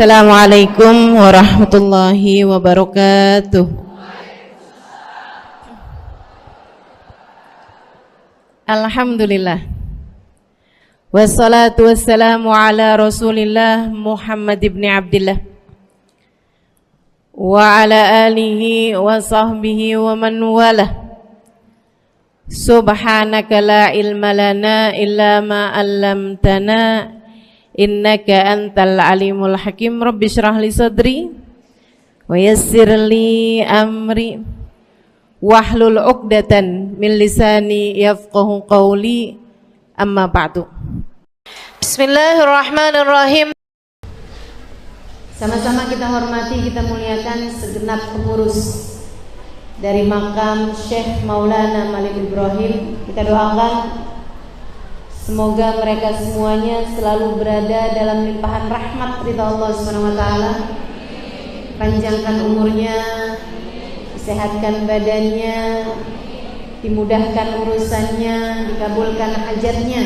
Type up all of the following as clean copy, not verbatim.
Assalamualaikum warahmatullahi wabarakatuh. Alhamdulillah. Wassalatu wassalamu ala Rasulillah Muhammad ibn Abdillah wa ala alihi wa sahbihi wa man walah. Subhanaka la ilma lana illa ma 'allamtana innaka antal alimul hakim. Rabbi shrah li sadri wa yassir li amri wahlul 'uqdatan min lisani yafqahu qawli. Amma ba'du. Bismillahirrahmanirrahim. Sama-sama kita hormati, kita muliakan segenap pengurus dari makam Syekh Maulana Malik Ibrahim. Kita doakan semoga mereka semuanya selalu berada dalam limpahan rahmat ridha Allah Subhanahu wa taala. Panjangkan umurnya, sehatkan badannya, dimudahkan urusannya, dikabulkan hajatnya,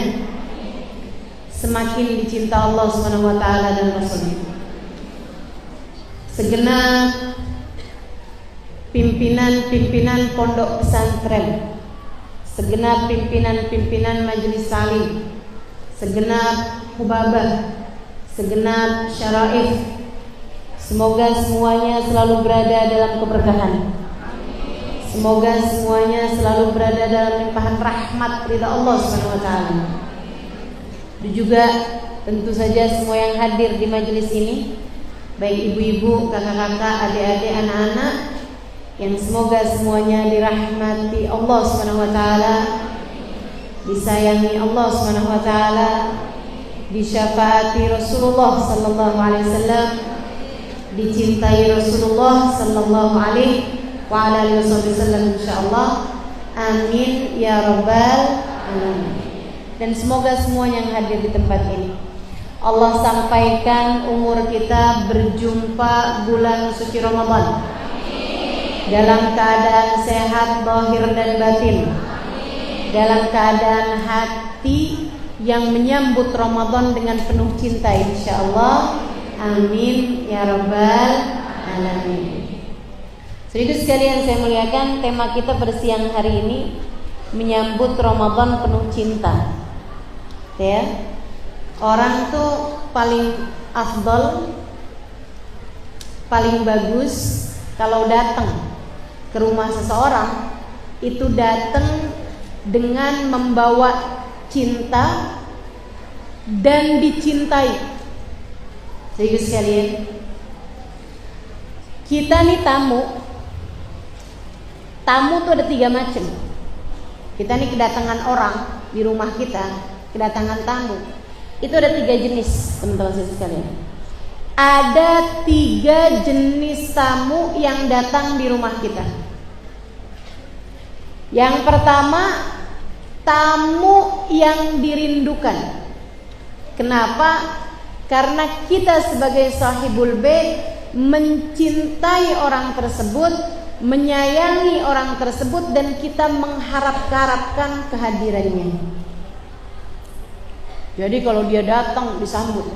semakin dicinta Allah Subhanahu wa taala dan Rasulnya. Segenap pimpinan-pimpinan pondok pesantren, segenap pimpinan-pimpinan majelis salim, segenap hubabah, segenap syaraif, semoga semuanya selalu berada dalam keberkahan. Semoga semuanya selalu berada dalam limpahan rahmat ridha Allah Subhanahu wa taala. Dan juga tentu saja semua yang hadir di majelis ini, baik ibu-ibu, kakak-kakak, adik-adik, anak-anak, yang semoga semuanya dirahmati Allah Subhanahu wa taala, disayangi Allah Subhanahu wa taala, disyafaati Rasulullah sallallahu alaihi wasallam, dicintai Rasulullah sallallahu alaihi wa ala alihi wasallam insyaallah. Amin ya rabbal alamin. Dan semoga semua yang hadir di tempat ini Allah sampaikan umur kita berjumpa bulan suci Ramadan dalam keadaan sehat zahir dan batin, dalam keadaan hati yang menyambut Ramadan dengan penuh cinta insyaallah. Amin ya rabbal alamin. Saudara sekalian saya muliakan, tema kita pada siang hari ini menyambut Ramadan penuh cinta. Ya. Orang tuh paling afdol, paling bagus kalau datang ke rumah seseorang itu datang dengan membawa cinta dan dicintai. Saudara sekalian, kita nih tamu tuh ada 3 macam. Kita nih kedatangan orang di rumah kita, kedatangan tamu. Itu ada 3 jenis, teman-teman sekalian. Ada 3 jenis tamu yang datang di rumah kita. Yang pertama, tamu yang dirindukan. Kenapa? Karena kita sebagai sahibul bait mencintai orang tersebut, menyayangi orang tersebut, dan kita mengharap-harapkan kehadirannya. Jadi kalau dia datang disambut.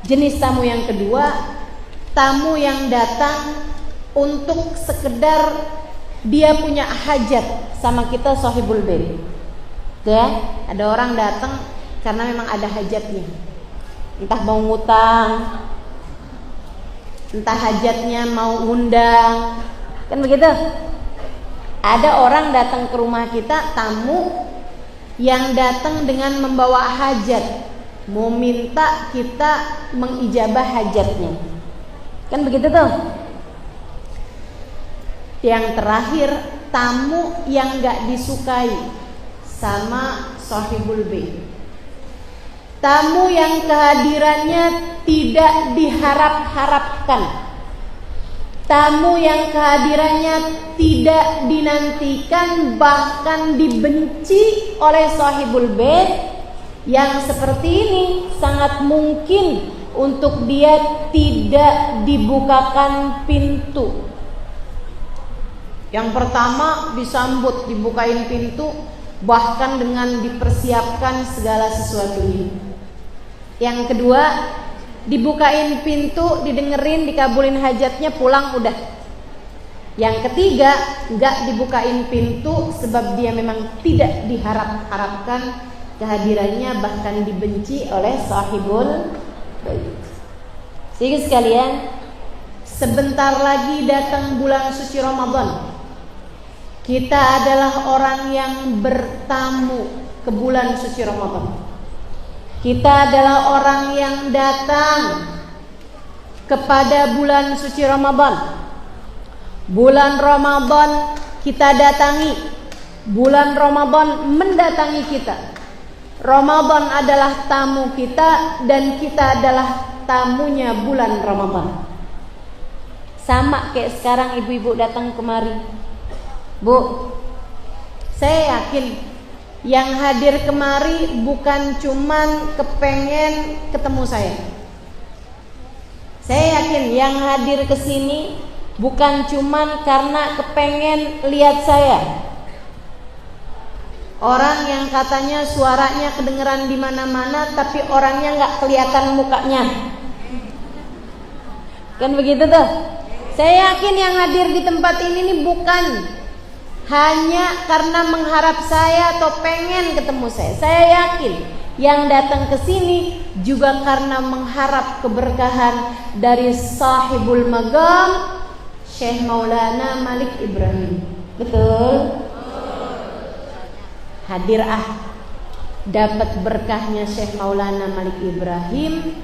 Jenis tamu yang kedua, tamu yang datang untuk sekedar dia punya hajat sama kita sahibul bait. Ya, ada orang datang karena memang ada hajatnya. Entah mau ngutang, entah hajatnya mau undang. Kan begitu? Ada orang datang ke rumah kita, tamu yang datang dengan membawa hajat, mau minta kita mengijabah hajatnya. Kan begitu tuh. Yang terakhir, tamu yang gak disukai sama sahibul bait. Tamu yang kehadirannya tidak diharap-harapkan. Tamu yang kehadirannya tidak dinantikan, bahkan dibenci oleh sahibul bait. Yang seperti ini sangat mungkin untuk dia tidak dibukakan pintu. Yang pertama disambut, dibukain pintu, bahkan dengan dipersiapkan segala sesuatunya. Yang kedua, dibukain pintu, didengerin, dikabulin hajatnya, pulang udah. Yang ketiga, nggak dibukain pintu sebab dia memang tidak diharapkan kehadirannya, bahkan dibenci oleh sahibul bait. Sehingga sekalian, sebentar lagi datang bulan suci Ramadan. Kita adalah orang yang bertamu ke bulan suci Ramadan. Kita adalah orang yang datang kepada bulan suci Ramadan. Bulan Ramadan kita datangi. Bulan Ramadan mendatangi kita. Ramadan adalah tamu kita dan kita adalah tamunya bulan Ramadan. Sama kayak sekarang ibu-ibu datang kemari. Bu, saya yakin yang hadir kemari bukan cuman kepengen ketemu saya. Saya yakin yang hadir ke sini bukan cuman karena kepengen lihat saya. Orang yang katanya suaranya kedengeran di mana-mana tapi orangnya nggak kelihatan mukanya. Kan begitu tuh. Saya yakin yang hadir di tempat ini nih bukan hanya karena mengharap saya atau pengen ketemu saya. Saya yakin yang datang ke sini juga karena mengharap keberkahan dari sahibul magam Syekh Maulana Malik Ibrahim. Betul? Hadir dapat berkahnya Syekh Maulana Malik Ibrahim,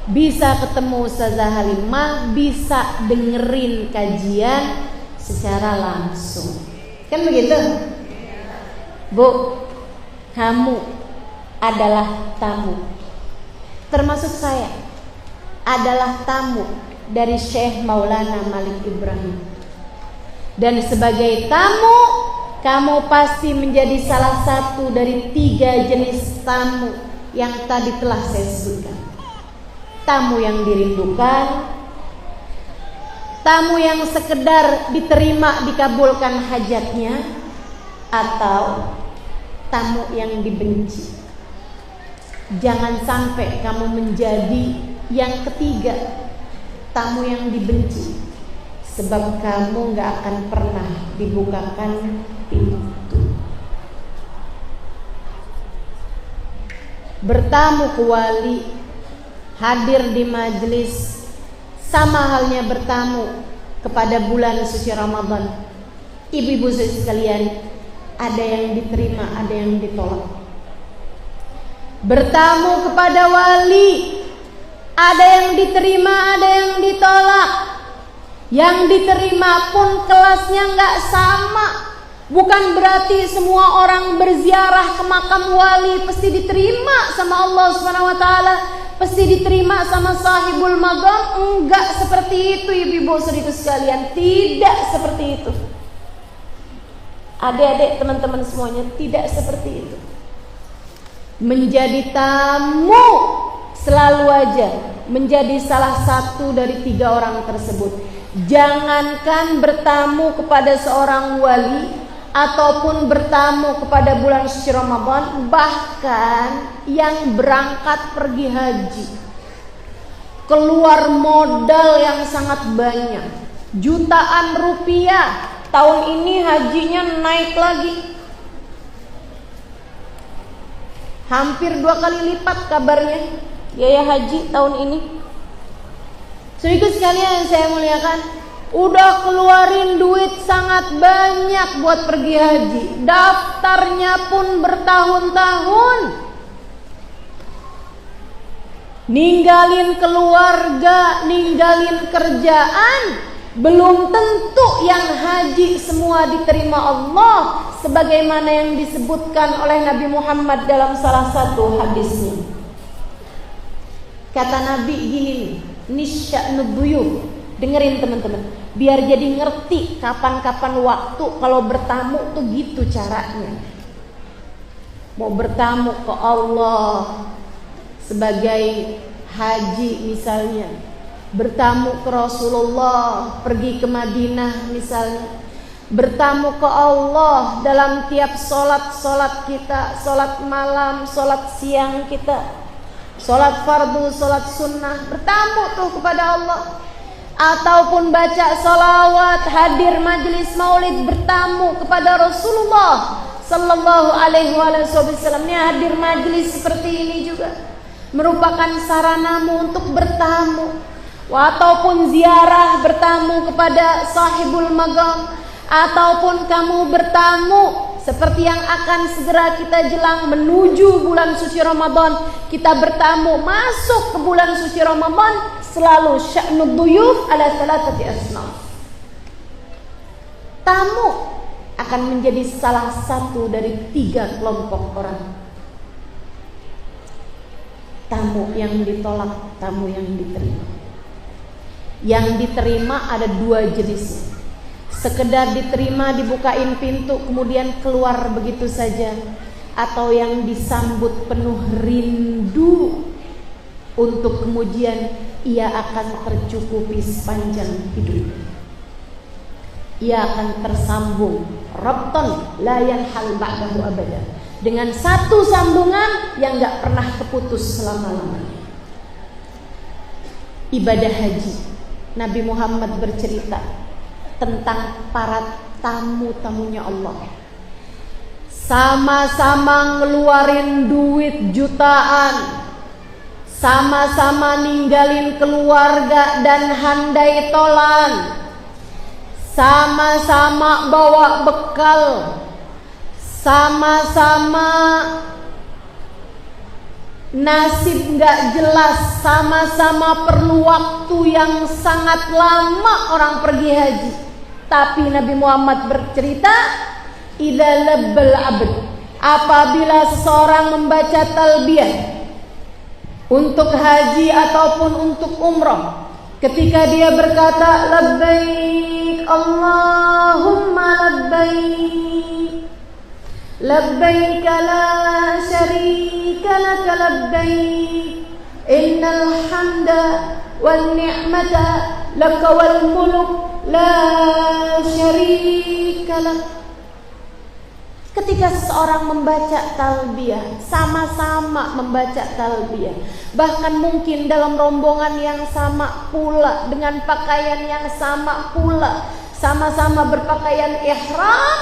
bisa ketemu Ustazah Halimah, bisa dengerin kajian secara langsung. Kan begitu? Bu, kamu adalah tamu. Termasuk saya adalah tamu dari Syekh Maulana Malik Ibrahim. Dan sebagai tamu, kamu pasti menjadi salah satu dari 3 jenis tamu yang tadi telah saya sebutkan. Tamu yang dirindukan, tamu yang sekedar diterima dikabulkan hajatnya, atau tamu yang dibenci. Jangan sampai kamu menjadi yang ketiga, tamu yang dibenci, sebab kamu gak akan pernah dibukakan pintu. Bertamu ke wali, hadir di majelis, sama halnya bertamu kepada bulan suci Ramadan. Ibu-ibu sekalian, ada yang diterima, ada yang ditolak. Bertamu kepada wali, ada yang diterima, ada yang ditolak. Yang diterima pun kelasnya nggak sama. Bukan berarti semua orang berziarah ke makam wali pasti diterima sama Allah Subhanahu wa taala, pasti diterima sama sahibul magam. Enggak seperti itu ibu-ibu saudaraku sekalian, tidak seperti itu. Adik-adik, teman-teman semuanya, tidak seperti itu. Menjadi tamu selalu aja menjadi salah satu dari 3 orang tersebut. Jangankan bertamu kepada seorang wali ataupun bertamu kepada bulan suci Ramadan, bahkan yang berangkat pergi haji keluar modal yang sangat banyak, jutaan rupiah. Tahun ini hajinya naik lagi, hampir 2 kali lipat kabarnya biaya haji tahun ini. Saudaraku sekalian yang saya muliakan, udah keluarin duit sangat banyak buat pergi haji, daftarnya pun bertahun-tahun, ninggalin keluarga, ninggalin kerjaan. Belum tentu yang haji semua diterima Allah, sebagaimana yang disebutkan oleh Nabi Muhammad dalam salah satu hadisnya. Kata Nabi gini, nisya'nu buyuh. Dengerin teman-teman, biar jadi ngerti kapan-kapan waktu kalau bertamu tuh gitu caranya. Mau bertamu ke Allah sebagai haji misalnya, bertamu ke Rasulullah, pergi ke Madinah misalnya, bertamu ke Allah dalam tiap solat kita, solat malam, solat siang kita, sholat fardu, sholat sunnah, bertamu tuh kepada Allah. Ataupun baca salawat, hadir majelis maulid, bertamu kepada Rasulullah Sallallahu Alaihi Wasallam. Ini hadir majelis seperti ini juga merupakan saranamu untuk bertamu. Ataupun ziarah, bertamu kepada sahibul magam. Ataupun kamu bertamu seperti yang akan segera kita jelang menuju bulan suci Ramadan. Kita bertamu masuk ke bulan suci Ramadan, selalu sya'nud duyuf ala salatati asnaf. Tamu akan menjadi salah satu dari 3 kelompok orang. Tamu yang ditolak, tamu yang diterima. Yang diterima ada 2 jenis. Sekedar diterima, dibukain pintu, kemudian keluar begitu saja. Atau yang disambut penuh rindu, untuk kemudian ia akan tercukupi sepanjang hidup. Ia akan tersambung rabtan la yanhal ba'dahu abada, dengan satu sambungan yang gak pernah keputus selama-lamanya. Ibadah haji, Nabi Muhammad bercerita tentang para tamu-tamunya Allah. Sama-sama ngeluarin duit jutaan, sama-sama ninggalin keluarga dan handai tolan, sama-sama bawa bekal, sama-sama nasib gak jelas, sama-sama perlu waktu yang sangat lama orang pergi haji. Tapi Nabi Muhammad bercerita, idza labbal abd, apabila seseorang membaca talbiyah untuk haji ataupun untuk umrah, ketika dia berkata labbaik Allahumma labbaik, labbaik la syarika laka labbaik, innal hamda wan ni'mata laka wal mulk la syarika lak. Ketika seseorang membaca talbiyah, sama-sama membaca talbiyah, bahkan mungkin dalam rombongan yang sama pula, dengan pakaian yang sama pula, sama-sama berpakaian ihram,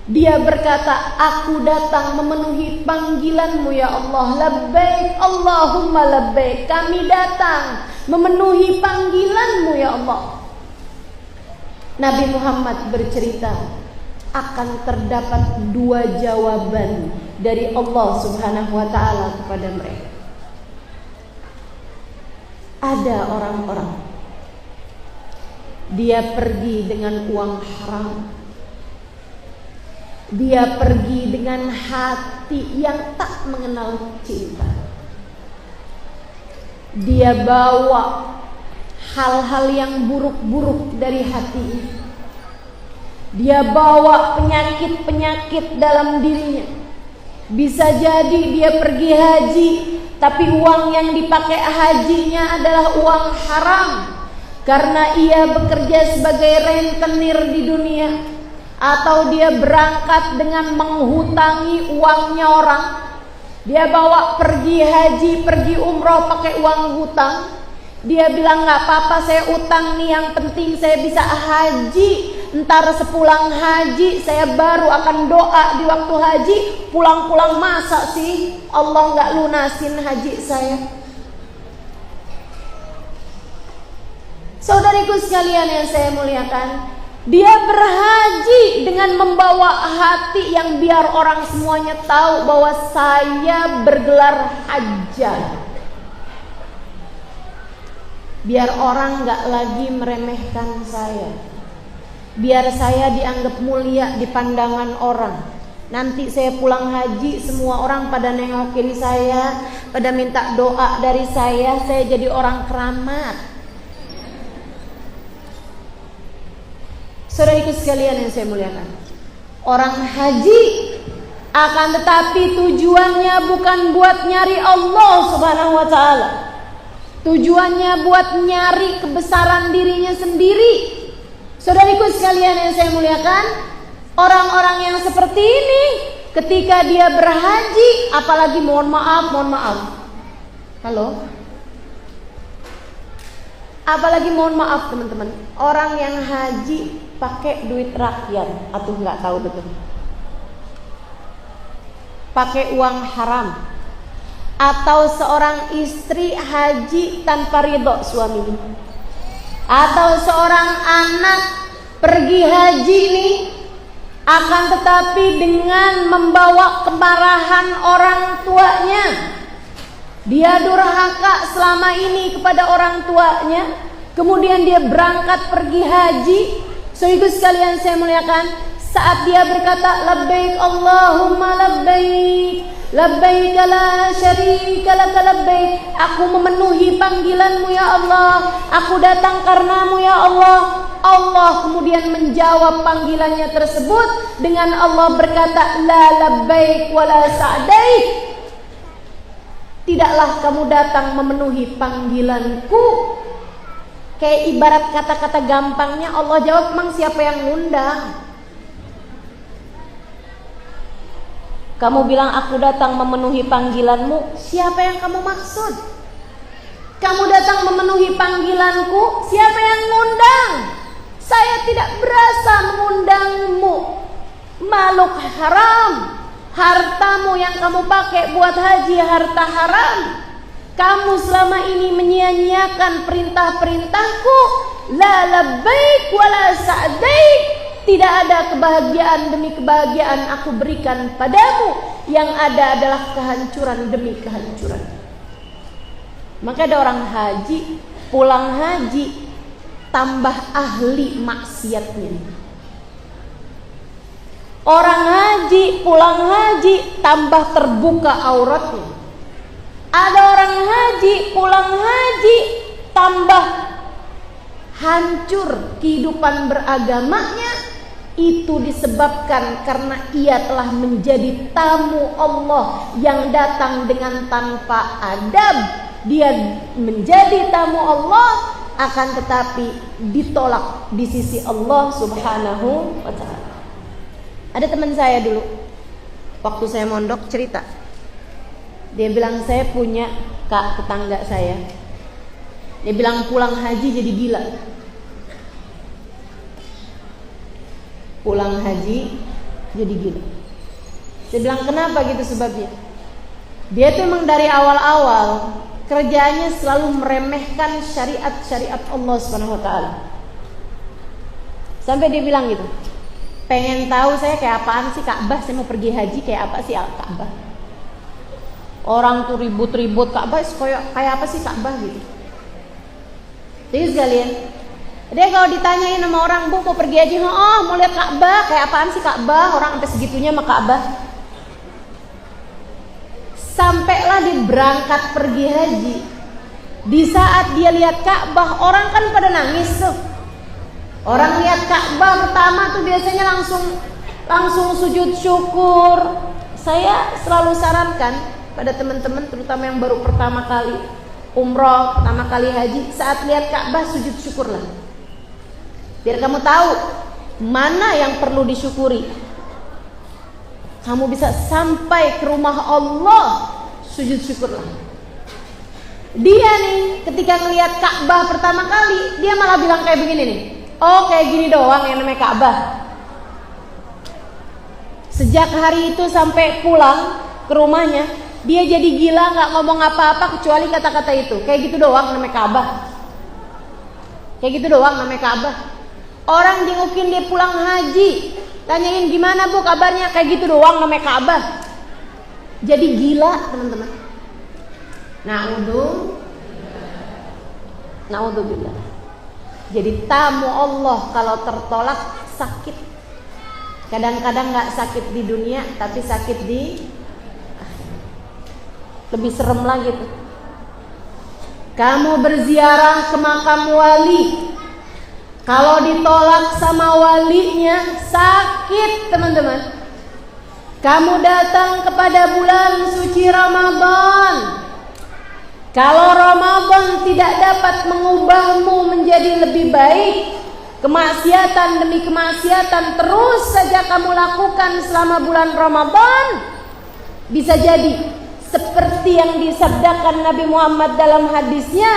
dia berkata, aku datang memenuhi panggilanmu ya Allah. Labbaik Allahumma labbaik, kami datang memenuhi panggilanmu ya Allah. Nabi Muhammad bercerita, akan terdapat 2 jawaban dari Allah Subhanahu wa ta'ala kepada mereka. Ada orang-orang, dia pergi dengan uang haram, dia pergi dengan hati yang tak mengenal cinta, dia bawa hal-hal yang buruk-buruk dari hati ini. Dia bawa penyakit-penyakit dalam dirinya. Bisa jadi dia pergi haji, tapi uang yang dipakai hajinya adalah uang haram, karena ia bekerja sebagai rentenir di dunia. Atau dia berangkat dengan menghutangi uangnya orang. Dia bawa pergi haji, pergi umroh pakai uang hutang. Dia bilang gak apa-apa, saya utang nih, yang penting saya bisa haji. Entar sepulang haji saya baru akan doa di waktu haji. Pulang-pulang masa sih Allah gak lunasin haji saya? Saudariku sekalian yang saya muliakan, dia berhaji dengan membawa hati yang biar orang semuanya tahu bahwa saya bergelar hajjah. Biar orang gak lagi meremehkan saya, biar saya dianggap mulia di pandangan orang. Nanti saya pulang haji, semua orang pada nengokin saya, pada minta doa dari saya jadi orang keramat. Saudariku sekalian yang saya muliakan, orang haji akan tetapi tujuannya bukan buat nyari Allah Subhanahu wa ta'ala. Tujuannya buat nyari kebesaran dirinya sendiri. Saudariku sekalian yang saya muliakan, orang-orang yang seperti ini ketika dia berhaji, apalagi mohon maaf, Halo? Apalagi mohon maaf teman-teman, orang yang haji pakai duit rakyat, atau nggak tahu betul, pakai uang haram, atau seorang istri haji tanpa ridho suaminya, atau seorang anak pergi haji nih, akan tetapi dengan membawa kemarahan orang tuanya. Dia durhaka selama ini kepada orang tuanya, kemudian dia berangkat pergi haji. Saudara sekalian saya muliakan, saat dia berkata labbaik Allahumma labbaik, labbaik la syarika lak labbaik, aku memenuhi panggilanmu ya Allah, aku datang karenamu ya Allah. Allah kemudian menjawab panggilannya tersebut dengan Allah berkata la labbaik wa la sa'daik, tidaklah kamu datang memenuhi panggilanku. Kayak ibarat kata-kata gampangnya Allah jawab, emang siapa yang ngundang? Kamu bilang aku datang memenuhi panggilanmu, siapa yang kamu maksud? Kamu datang memenuhi panggilanku, siapa yang ngundang? Saya tidak berasa mengundangmu. Makhluk haram. Hartamu yang kamu pakai buat haji harta haram. Kamu selama ini menyia-nyiakan perintah-perintahku. La labbaik wa la sa'daik. Tidak ada kebahagiaan demi kebahagiaan aku berikan padamu. Yang ada adalah kehancuran demi kehancuran. Maka ada orang haji, pulang haji tambah ahli maksiatnya. Orang haji pulang haji tambah terbuka auratnya. Ada orang haji pulang haji tambah hancur kehidupan beragamanya. Itu disebabkan karena ia telah menjadi tamu Allah yang datang dengan tanpa adab. Dia menjadi tamu Allah, akan tetapi ditolak di sisi Allah Subhanahu wa ta'ala. Ada teman saya dulu, waktu saya mondok cerita, dia bilang saya punya kak tetangga saya. Dia bilang pulang haji jadi gila. Pulang haji jadi gila. Saya bilang kenapa gitu sebabnya? Dia tuh memang dari awal-awal kerjanya selalu meremehkan syariat-syariat Allah Subhanahu wa ta'ala. Sampai dia bilang gitu, pengen tahu saya kayak apaan sih Ka'bah, saya mau pergi haji kayak apa sih Ka'bah. Orang tuh ribut-ribut Ka'bah kayak apa sih Ka'bah gitu. Jadi sekalian, dia kalau ditanyain sama orang, "Bu, mau pergi haji?" "Oh, mau lihat Ka'bah, kayak apaan sih Ka'bah?" Orang sampai segitunya sama Ka'bah. Sampailah dia berangkat pergi haji. Di saat dia lihat Ka'bah, orang kan pada nangis tuh. Orang lihat Ka'bah pertama tuh biasanya langsung sujud syukur. Saya selalu sarankan pada teman-teman terutama yang baru pertama kali umroh, pertama kali haji, saat lihat Ka'bah sujud syukurlah. Biar kamu tahu mana yang perlu disyukuri. Kamu bisa sampai ke rumah Allah, sujud syukurlah. Dia nih ketika ngelihat Ka'bah pertama kali, dia malah bilang kayak begini nih, "Oh, kayak gini doang yang namanya Ka'bah." Sejak hari itu sampai pulang ke rumahnya, dia jadi gila, gak ngomong apa-apa kecuali kata-kata itu. Kayak gitu doang namanya Ka'bah. Kayak gitu doang namanya Ka'bah. Orang jengukin dia pulang haji, tanyain gimana Bu kabarnya, kayak gitu doang namanya Ka'bah. Jadi gila teman-teman. Na'udzubillah. Jadi tamu Allah kalau tertolak sakit. Kadang-kadang gak sakit di dunia, tapi sakit di lebih serem lagi tuh. Kamu berziarah ke makam wali, kalau ditolak sama walinya sakit teman-teman. Kamu datang kepada bulan suci Ramadan, kalau Ramadan tidak dapat mengubahmu menjadi lebih baik, kemaksiatan demi kemaksiatan terus saja kamu lakukan selama bulan Ramadan, bisa jadi seperti yang disabdakan Nabi Muhammad dalam hadisnya,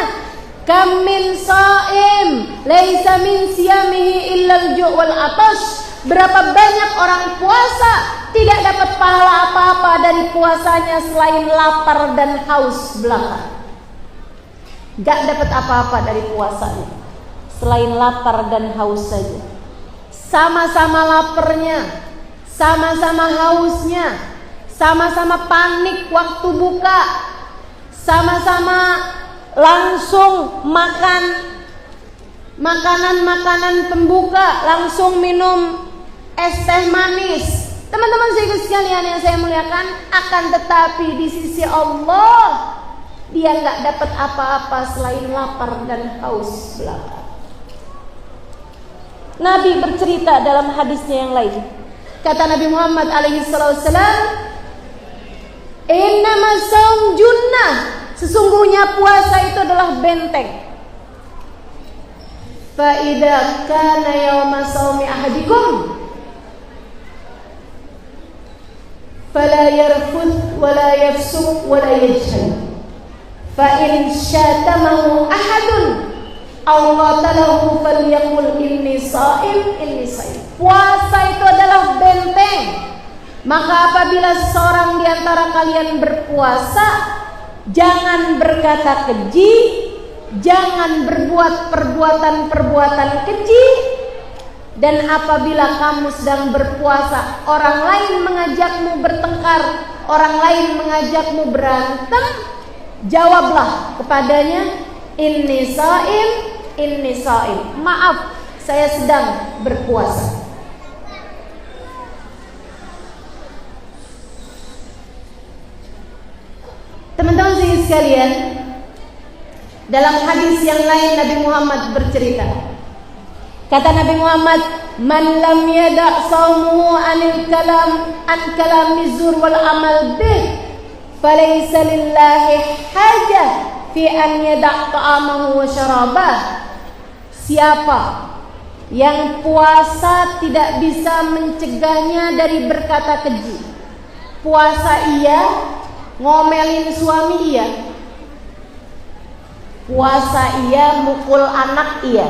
kam min shaim laisa min siyamihi illal ju' wal atash. Berapa banyak orang puasa tidak dapat pahala apa-apa dari puasanya selain lapar dan haus belaka. Gak dapat apa-apa dari puasanya selain lapar dan haus saja. Sama-sama laparnya, sama-sama hausnya, sama-sama panik waktu buka, sama-sama langsung makan makanan-makanan pembuka, langsung minum es teh manis. Teman-teman sekalian yang saya muliakan, akan tetapi di sisi Allah dia nggak dapat apa-apa selain lapar dan haus belaka. Nabi bercerita dalam hadisnya yang lain. Kata Nabi Muhammad alaihi wasallam, "Innama shaum junnah." Sesungguhnya puasa itu adalah benteng. Fa idza kana yauma shaumi ahadikum fala yarfuth wala yafsuq wala yajhal. Fa in syatamahu ahadun aw qatalahu falyaqul inni shaim inni shaim. Puasa itu adalah benteng. Maka apabila seorang di antara kalian berpuasa, jangan berkata keji, jangan berbuat perbuatan-perbuatan keji. Dan apabila kamu sedang berpuasa, orang lain mengajakmu bertengkar, orang lain mengajakmu berantem, jawablah kepadanya, inni shaim, inni shaim. Maaf, saya sedang berpuasa. Teman-teman sekalian, dalam hadis yang lain Nabi Muhammad bercerita. Kata Nabi Muhammad, "Man lam yada' shaumuhu anil kalam an kalami zur wal amal bih, falaysa lillahi hajah fi an yada' ta'amahu wa syarabah." Siapa yang puasa tidak bisa mencegahnya dari berkata keji. Puasa iya, ngomelin suami iya. Puasa iya, mukul anak iya.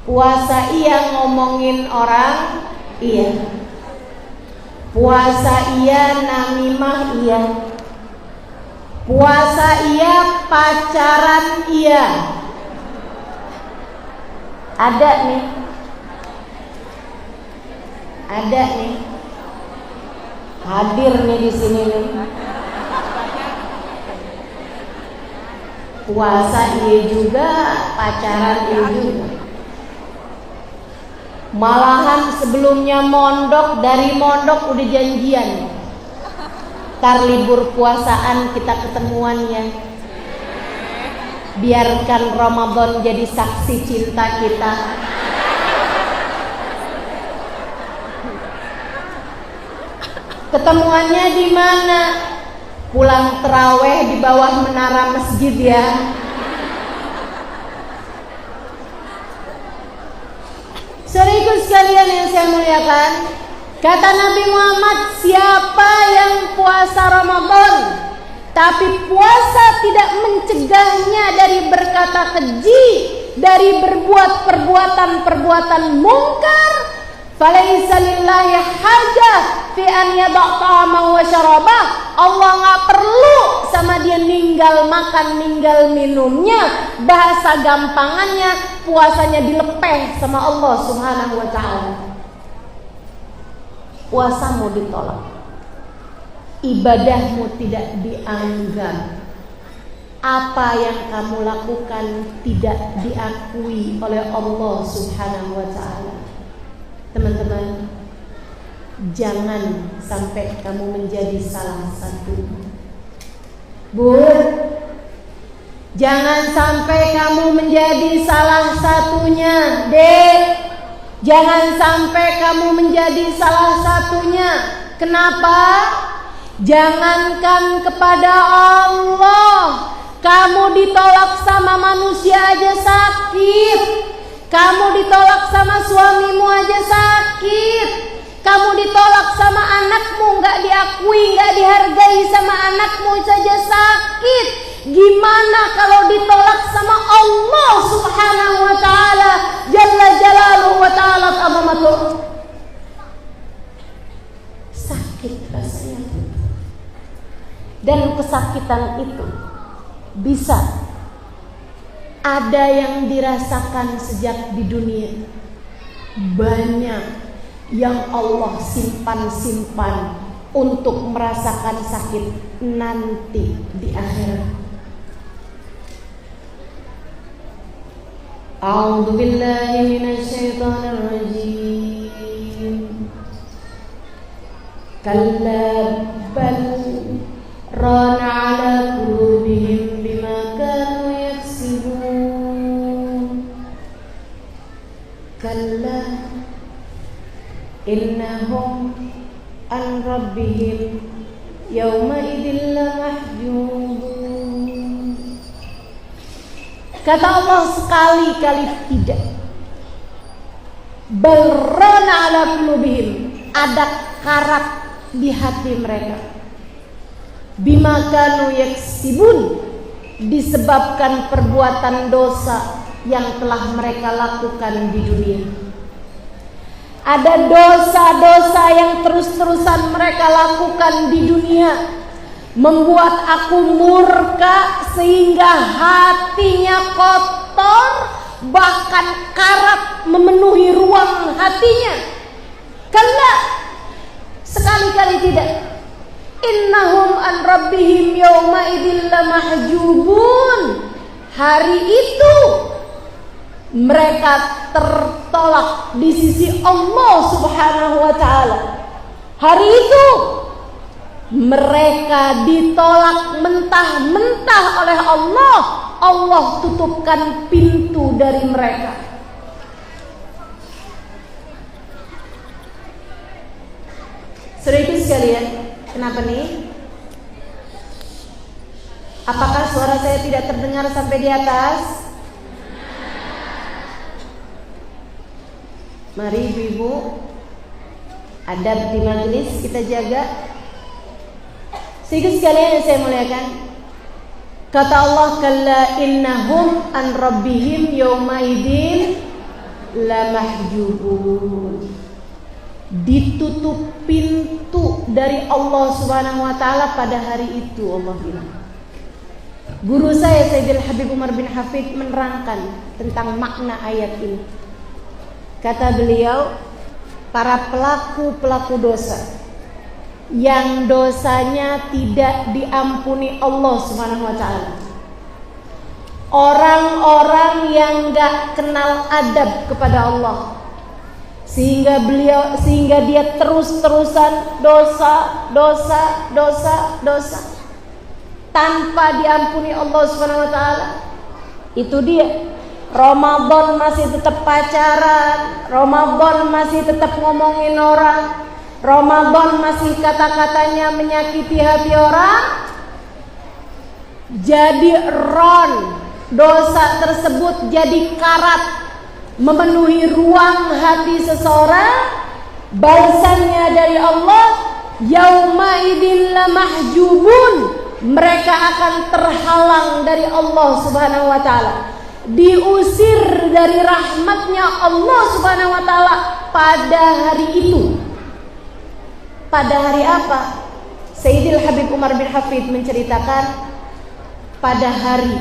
Puasa iya, ngomongin orang iya. Puasa iya, namimah iya. Puasa iya, pacaran iya. Ada nih. Hadir nih di sini nih. Puasa iya juga, pacaran iya juga. Malahan sebelumnya mondok, dari mondok udah janjian. Ntar libur puasaan kita ketemuan ya. Biarkan Ramadan jadi saksi cinta kita. Ketemuannya di mana? Pulang terawih di bawah menara masjid ya. Saudaraku sekalian yang saya muliakan, kata Nabi Muhammad, siapa yang puasa Ramadan tapi puasa tidak mencegahnya dari berkata keji, dari berbuat perbuatan-perbuatan mungkar, falaysa lillahi hajah fi an yada' ta'amahu wa syarabah. Allah nggak perlu sama dia ninggal makan, ninggal minumnya. Bahasa gampangannya, puasanya dilepeh sama Allah Subhanahu wa ta'ala. Puasamu ditolak, ibadahmu tidak dianggap, apa yang kamu lakukan tidak diakui oleh Allah Subhanahu wa ta'ala. Teman-teman, jangan sampai kamu menjadi salah satu. Bu, jangan sampai kamu menjadi salah satunya. Dek, jangan sampai kamu menjadi salah satunya. Kenapa? Jangankan kepada Allah, kamu ditolak sama manusia aja sakit. Kamu ditolak sama suamimu aja sakit. Kamu ditolak sama anakmu, gak diakui, gak dihargai sama anakmu saja sakit. Gimana kalau ditolak sama Allah subhanahu wa ta'ala jalla jalaluhu wa ta'ala azamatuh? Sakit rasanya. Dan kesakitan itu bisa ada yang dirasakan sejak di dunia, banyak yang Allah simpan-simpan untuk merasakan sakit nanti di akhirat. A'udzu billahi minasy syaithanir rajim. Kalla bal rana 'ala qulubihim bima kanu yaksibun. Kalla innahum an rabbihim yawma idzin lamahjubun. Kata Allah sekali-kali tidak. Balrana ala qulubihim, ada karat di hati mereka. Bima kanu yaksibun, disebabkan perbuatan dosa yang telah mereka lakukan di dunia. Ada dosa-dosa yang terus-terusan mereka lakukan di dunia, membuat aku murka sehingga hatinya kotor, bahkan karat memenuhi ruang hatinya. Kalla, sekali-kali tidak. Innahum an rabbihim yawma idzin lamahjubun. Hari itu mereka tertolak di sisi Allah subhanahu wa ta'ala. Hari itu mereka ditolak mentah-mentah oleh Allah. Allah tutupkan pintu dari mereka. Saudara sekalian, kenapa nih? Apakah suara saya tidak terdengar sampai di atas? Mari ibu-ibu, adab di majelis kita jaga. Sedikit sekalian yang saya muliakan, kata Allah, kalla innahum an rabbihim yawma idzin lamahjubun. Ditutup pintu dari Allah subhanahu wa ta'ala pada hari itu. Allah bilang. Guru saya Sayyidil Habib Umar bin Hafid menerangkan tentang makna ayat ini. Kata beliau, para pelaku-pelaku dosa yang dosanya tidak diampuni Allah subhanahu wa ta'ala, orang-orang yang gak kenal adab kepada Allah, sehingga dia terus-terusan dosa tanpa diampuni Allah subhanahu wa ta'ala. Itu dia. Ramadan masih tetap pacaran, Ramadan masih tetap ngomongin orang, Ramadan masih kata-katanya menyakiti hati orang. Jadi dosa tersebut jadi karat memenuhi ruang hati seseorang. Balasannya dari Allah, yauma idzin lamahjubun, mereka akan terhalang dari Allah subhanahu wa ta'ala, diusir dari rahmatnya Allah subhanahu wa ta'ala pada hari itu. Pada hari apa? Sayyidil Habib Umar bin Hafid menceritakan, pada hari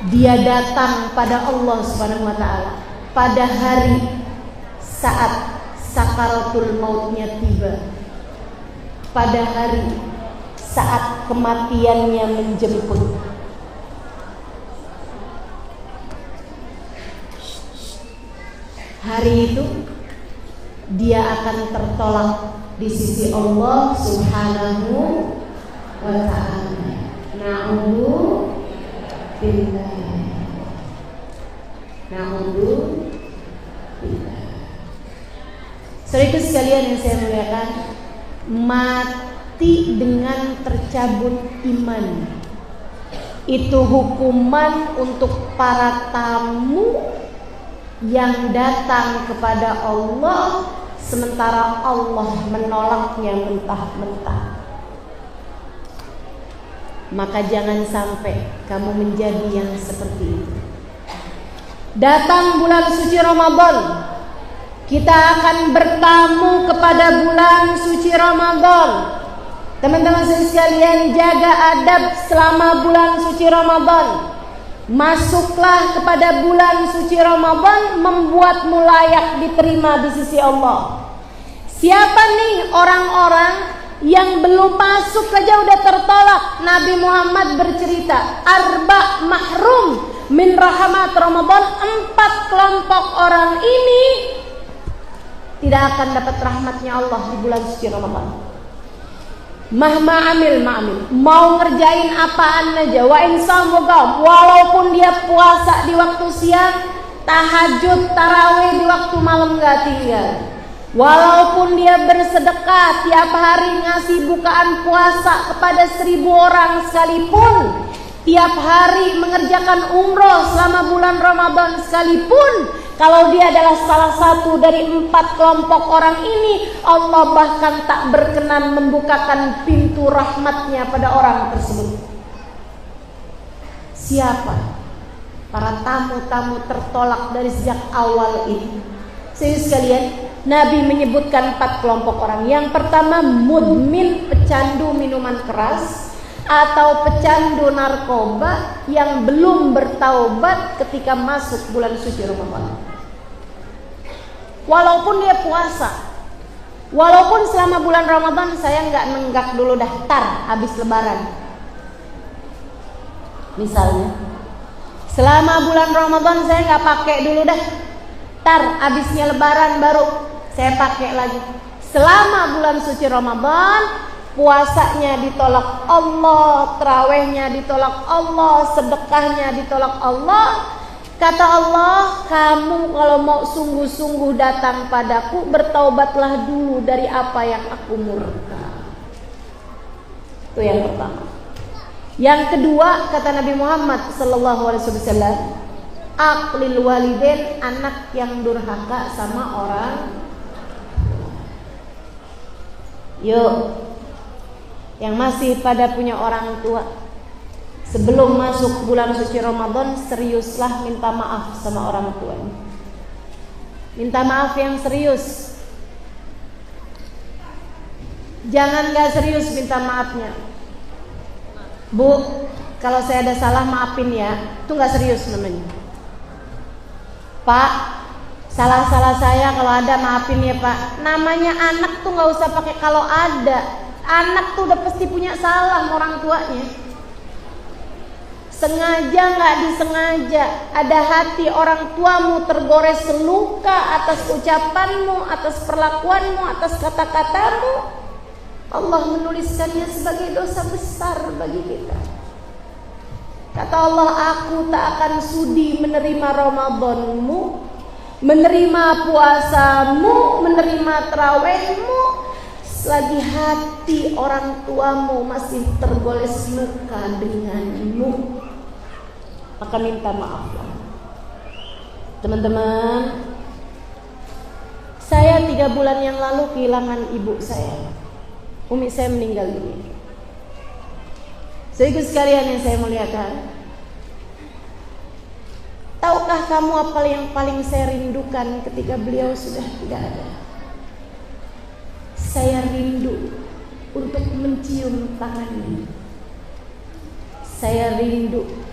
dia datang pada Allah subhanahu wa ta'ala, pada hari saat sakaratul mautnya tiba, pada hari saat kematiannya menjemput. Hari itu dia akan tertolak di sisi Allah subhanahu wa ta'ala. Na'udzu billah. Saudara sekalian yang saya muliakan, mati dengan tercabut iman itu hukuman untuk para tamu yang datang kepada Allah sementara Allah menolaknya mentah-mentah. Maka jangan sampai kamu menjadi yang seperti itu. Datang bulan suci Ramadan, kita akan bertamu kepada bulan suci Ramadan. Teman-teman sekalian, jaga adab selama bulan suci Ramadan. Masuklah kepada bulan suci Ramadan, membuatmu layak diterima di sisi Allah. Siapa nih orang-orang yang belum masuk aja udah tertolak? Nabi Muhammad bercerita, arba mahrum min rahmat Ramadan. 4 kelompok orang ini tidak akan dapat rahmatnya Allah di bulan suci Ramadan. Mahma amil ma'amil, mau ngerjain apaan aja, wa insya Allah, walaupun dia puasa di waktu siang, tahajud, tarawih di waktu malam gak tinggal, walaupun dia bersedekah tiap hari ngasih bukaan puasa kepada 1000 orang sekalipun, tiap hari mengerjakan umroh selama bulan Ramadan sekalipun, kalau dia adalah salah satu dari 4 kelompok orang ini, Allah bahkan tak berkenan membukakan pintu rahmatnya pada orang tersebut. Siapa? Para tamu-tamu tertolak dari sejak awal ini. Saudara sekalian, Nabi menyebutkan 4 kelompok orang. Yang pertama, mudmin, pecandu minuman keras atau pecandu narkoba yang belum bertaubat ketika masuk bulan suci Ramadan. Walaupun dia puasa, walaupun selama bulan Ramadan saya nggak nenggak dulu daftar habis lebaran. Misalnya, selama bulan Ramadan saya nggak pakai dulu daftar, habisnya lebaran baru saya pakai lagi. Selama bulan suci Ramadan, puasanya ditolak Allah, tarawihnya ditolak Allah, sedekahnya ditolak Allah. Kata Allah, kamu kalau mau sungguh-sungguh datang padaku, bertaubatlah dulu dari apa yang aku murka. Itu yang pertama. Yang kedua, kata Nabi Muhammad SAW, aqlil walidain, anak yang durhaka sama orang. Yuk, yang masih pada punya orang tua, sebelum masuk bulan suci Ramadan, seriuslah minta maaf sama orang tua. Minta maaf yang serius. Jangan gak serius minta maafnya. Bu, kalau saya ada salah maafin ya. Itu gak serius namanya. Pak, salah-salah saya kalau ada maafin ya Pak. Namanya anak tuh gak usah pakai kalau ada. Anak tuh udah pasti punya salah sama orang tuanya. Sengaja nggak disengaja, ada hati orang tuamu tergores luka atas ucapanmu, atas perlakuanmu, atas kata-katamu, Allah menuliskannya sebagai dosa besar bagi kita. Kata Allah, aku tak akan sudi menerima Ramadanmu, menerima puasamu, menerima tarawihmu, selagi hati orang tuamu masih tergores luka denganmu. Maka minta maaflah. Teman-teman, saya 3 bulan yang lalu kehilangan ibu saya. Umi saya meninggal dunia. Saudara sekalian yang saya muliakan, tahukah kamu apa yang paling saya rindukan ketika beliau sudah tidak ada? Saya rindu untuk mencium tangannya. Saya rindu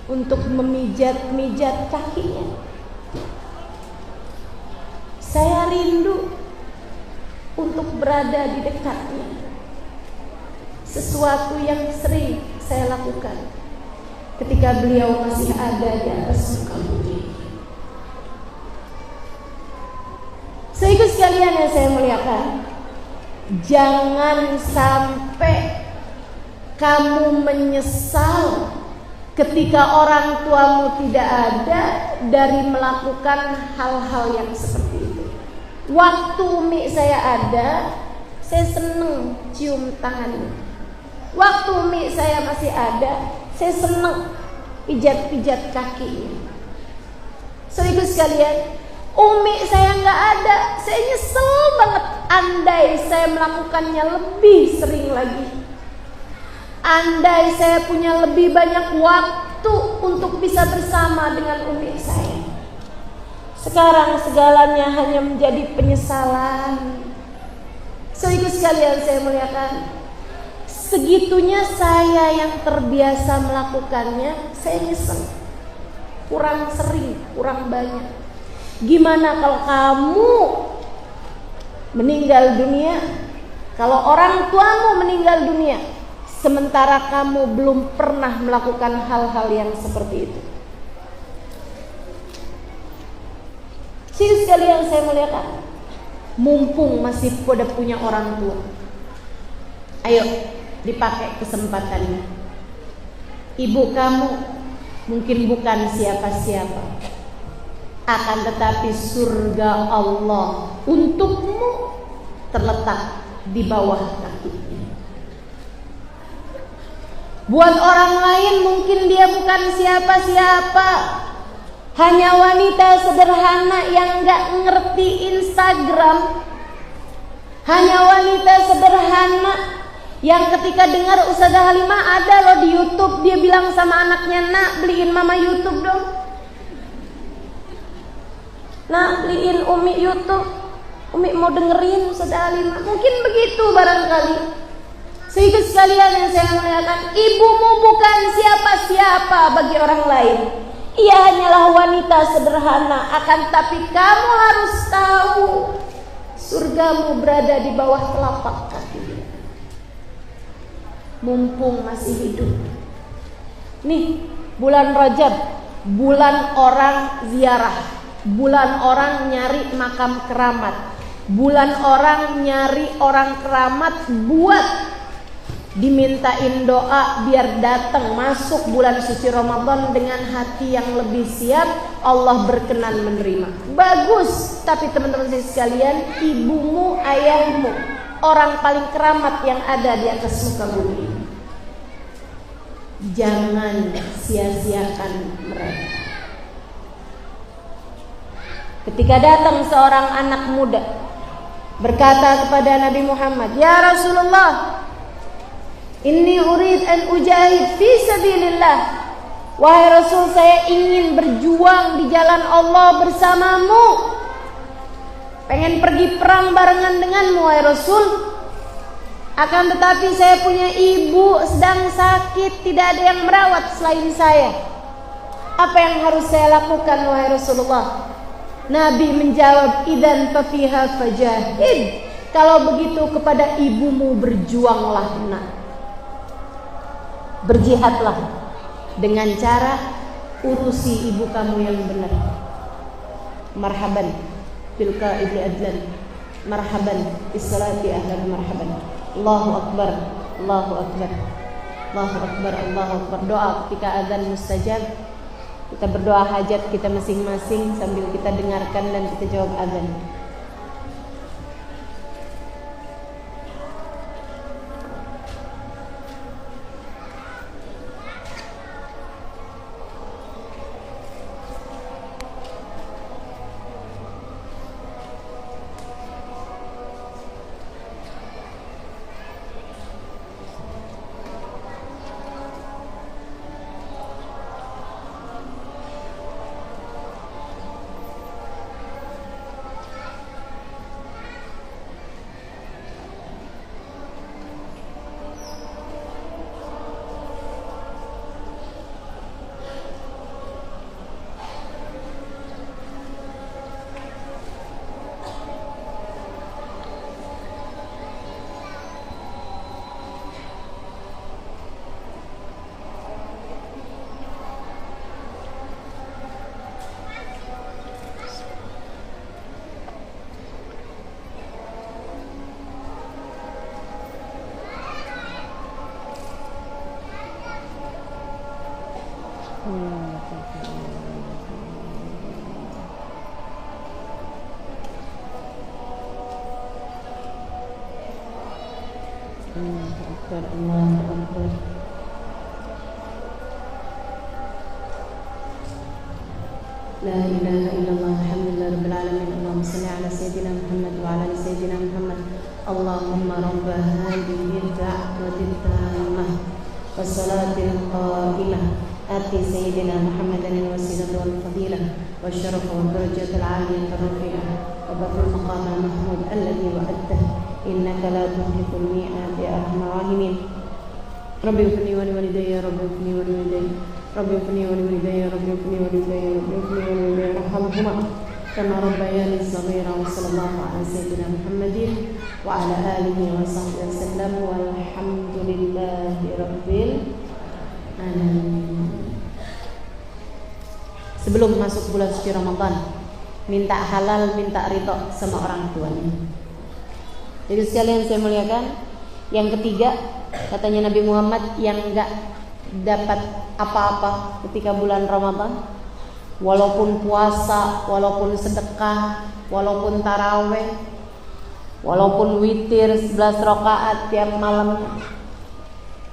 untuk memijat-mijat kakinya. Saya rindu untuk berada di dekatnya. Sesuatu yang sering saya lakukan ketika beliau masih ada di atas muka bumi. Saudara sekalian yang saya muliakan, jangan sampai kamu menyesal ketika orang tuamu tidak ada dari melakukan hal-hal yang seperti itu. Waktu umi saya ada, saya seneng cium tangannya. Waktu umi saya masih ada, saya seneng pijat-pijat kakinya. Saudara sekalian, Umi saya nggak ada, saya nyesel banget. Andai saya melakukannya lebih sering lagi, andai saya punya lebih banyak waktu untuk bisa bersama dengan umi saya. Sekarang segalanya hanya menjadi penyesalan. Saudara sekalian saya muliakan, segitunya saya yang terbiasa melakukannya, saya nyesel. Kurang sering, kurang banyak. Gimana kalau kamu meninggal dunia, kalau orang tuamu meninggal dunia, sementara kamu belum pernah melakukan hal-hal yang seperti itu? Saudara sekalian saya muliakan, mumpung masih pada punya orang tua, ayo dipakai kesempatannya. Ibu kamu mungkin bukan siapa-siapa, akan tetapi surga Allah untukmu terletak di bawah kakinya. Buat orang lain mungkin dia bukan siapa-siapa, hanya wanita sederhana yang gak ngerti Instagram, hanya wanita sederhana yang ketika dengar Ustazah Halimah ada loh di YouTube, dia bilang sama anaknya, nak beliin mama YouTube dong, nak beliin umi YouTube, umi mau dengerin Ustazah Halimah. Mungkin begitu barangkali. Sehingga sekalian yang saya muliakan, ibumu bukan siapa-siapa bagi orang lain. Ia hanyalah wanita sederhana, akan tapi kamu harus tahu surgamu berada di bawah telapak kaki. Mumpung masih hidup. Nih, bulan Rajab, bulan orang ziarah, bulan orang nyari makam keramat, bulan orang nyari orang keramat buat dimintain doa biar datang masuk bulan suci Ramadan dengan hati yang lebih siap, Allah berkenan menerima. Bagus, tapi teman-teman sekalian, ibumu, ayahmu, orang paling keramat yang ada di atas muka bumi, jangan sia-siakan mereka. Ketika datang seorang anak muda berkata kepada Nabi Muhammad, "Ya Rasulullah, inni urid an ujahid fi sabilillah." Wahai Rasul, saya ingin berjuang di jalan Allah bersamamu. Pengen pergi perang barengan denganmu wahai Rasul. Akan tetapi saya punya ibu sedang sakit, tidak ada yang merawat selain saya. Apa yang harus saya lakukan wahai Rasulullah? Nabi menjawab, "Idzan fa fiha fajahid." Kalau begitu kepada ibumu berjuanglah nak. Berjihadlah dengan cara urusi ibu kamu yang benar. Marhaban bil qaidi adlan, marhaban bis salati ahlan marhaban. Allahu akbar, Allahu akbar, Allahu akbar, Allahu akbar. Doa ketika azan mustajab. Kita berdoa hajat kita masing-masing sambil kita dengarkan dan kita jawab azan. La ilaha illallah, alhamdulillah rabbil سيدنا محمد وعلى آل سيدنا محمد اللهم رب هذه الدعوة التامة والصلاة القائمة آت سيدنا محمدا الوسيلة والفضيلة والشرف والدرجة العالية الرفيعة وبعث المقام المحمود الذي وعدته إنك لا تخلف الميعاد يا أرحم الراحمين. ربي اغفر لي ولوالدي ربي اغفر لي ولوالدي ربي اغفر لي ولوالدي ربي اغفر لي ولوالدي ربي اغفر لي ولوالدي ارحمهما كما ربياني صغيرا. وصلى الله على سيدنا محمد وعلى آله وصحبه وسلم والحمد لله رب العالمين. Sebelum masuk bulan suci Ramadan, minta halal, minta ridho sama orang tuanya. Jadi sekalian saya muliakan, yang ketiga katanya Nabi Muhammad yang enggak dapat apa-apa ketika bulan Ramadan, walaupun puasa, walaupun sedekah, walaupun taraweh, walaupun witir 11 rakaat tiap malam,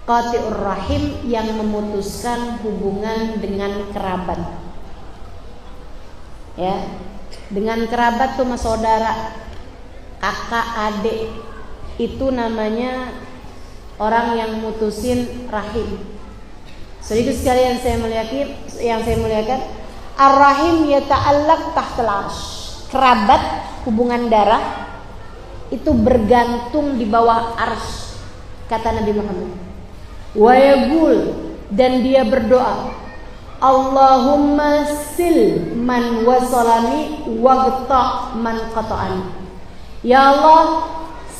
qati'ur rahim, yang memutuskan hubungan dengan kerabat. Ya, dengan kerabat tuh sama saudara, kakak, adik, itu namanya orang yang mutusin rahim. Jadi sekalian yang saya muliakan, ar-rahim yata'allaq tahtal 'arsy. Kerabat, hubungan darah itu bergantung di bawah arsy, kata Nabi Muhammad. Wa yaqul, dan dia berdoa, Allahumma sil man wasalani waqta' man qata'ani. Ya Allah,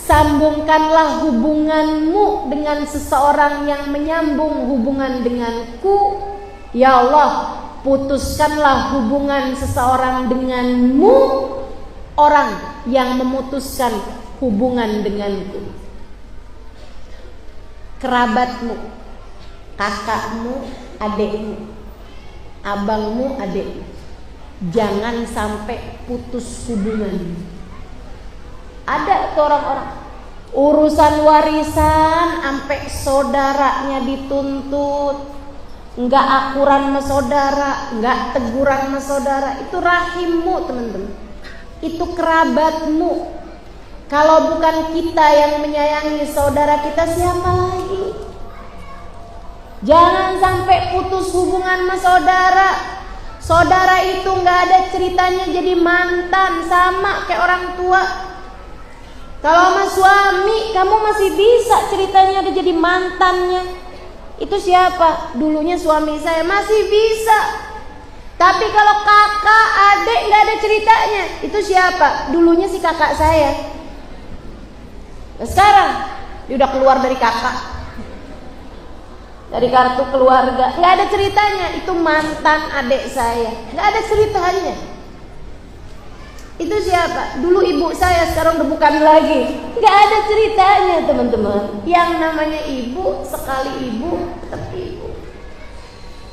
sambungkanlah hubunganmu dengan seseorang yang menyambung hubungan denganku. Ya Allah, putuskanlah hubungan seseorang denganmu, orang yang memutuskan hubungan denganku. Kerabatmu, kakakmu, adikmu, abangmu, adikmu, jangan sampai putus hubungan. Ada tuh orang-orang urusan warisan sampai saudaranya dituntut, enggak akuran sama saudara, enggak teguran sama saudara. Itu rahimmu, teman-teman. Itu kerabatmu. Kalau bukan kita yang menyayangi saudara kita, siapa lagi? Jangan sampai putus hubungan sama saudara. Saudara itu enggak ada ceritanya jadi mantan, sama kayak orang tua. Kalau sama suami, kamu masih bisa ceritanya ada jadi mantannya. Itu siapa? Dulunya suami saya, masih bisa. Tapi kalau kakak, adik nggak ada ceritanya. Itu siapa? Dulunya si kakak saya. Nah, sekarang dia udah keluar dari kakak, dari kartu keluarga, nggak ada ceritanya. Itu mantan adik saya, nggak ada ceritanya. Itu siapa? Dulu ibu saya, sekarang udah bukan lagi. Nggak ada ceritanya, teman-teman. Yang namanya ibu, sekali ibu tetap ibu.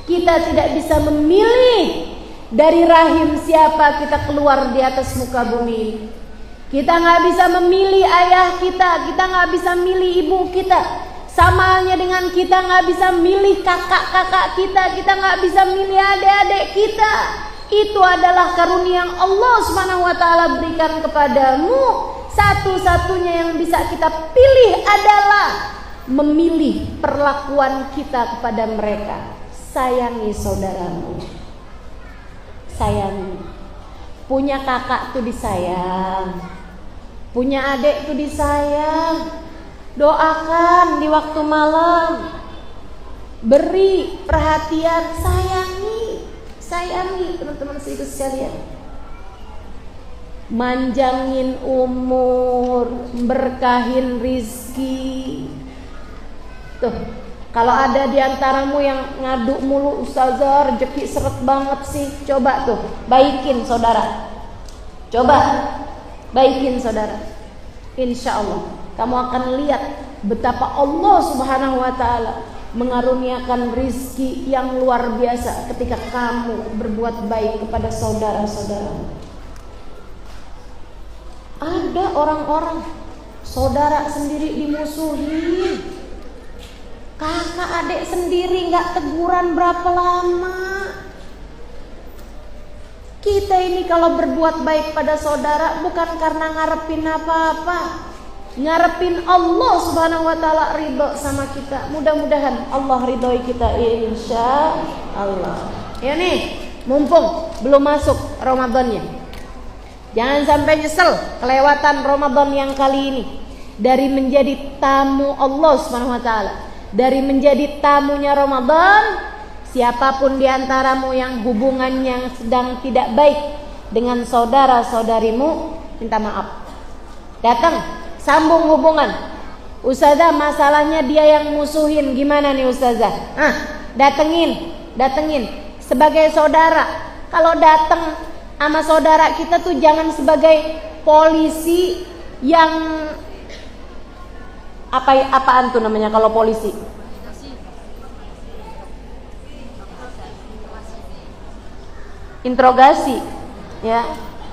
Kita tidak bisa memilih dari rahim siapa kita keluar di atas muka bumi. Kita nggak bisa memilih ayah kita, kita nggak bisa milih ibu kita. Sama halnya dengan kita nggak bisa milih kakak-kakak kita nggak bisa milih adik-adik kita. Itu adalah karunia yang Allah Subhanahu wa taala berikan kepadamu. Satu-satunya yang bisa kita pilih adalah memilih perlakuan kita kepada mereka. Sayangi saudaramu. Sayangi. Punya kakak tuh disayang. Punya adik tuh disayang. Doakan di waktu malam. Beri perhatian, sayangi teman-teman sekalian. Manjangin umur, berkahin rizki. Tuh, kalau ada di antaramu yang ngadu mulu, ustazah rezeki seret banget sih, coba tuh baikin saudara. Coba baikin saudara. Insya Allah kamu akan lihat betapa Allah Subhanahu wa taala mengaruniakan rizki yang luar biasa ketika kamu berbuat baik kepada saudara-saudara. Ada orang-orang saudara sendiri dimusuhi, kakak adik sendiri gak teguran berapa lama. Kita ini kalau berbuat baik pada saudara bukan karena ngarepin apa-apa, ngarepin Allah Subhanahu wa taala ridho sama kita. Mudah-mudahan Allah ridhoi kita insya Allah. Ya nih, mumpung belum masuk Ramadannya, jangan sampai nyesel kelewatan Ramadan yang kali ini. Dari menjadi tamu Allah Subhanahu wa taala, dari menjadi tamunya Ramadan, siapapun di antaramu yang hubungannya sedang tidak baik dengan saudara-saudarimu, minta maaf. Datang, sambung hubungan. Ustazah, masalahnya dia yang musuhin, gimana nih Ustazah? Datengin sebagai saudara. Kalau datang sama saudara kita tuh jangan sebagai polisi yang apaan tuh namanya kalau polisi? Interogasi, ya.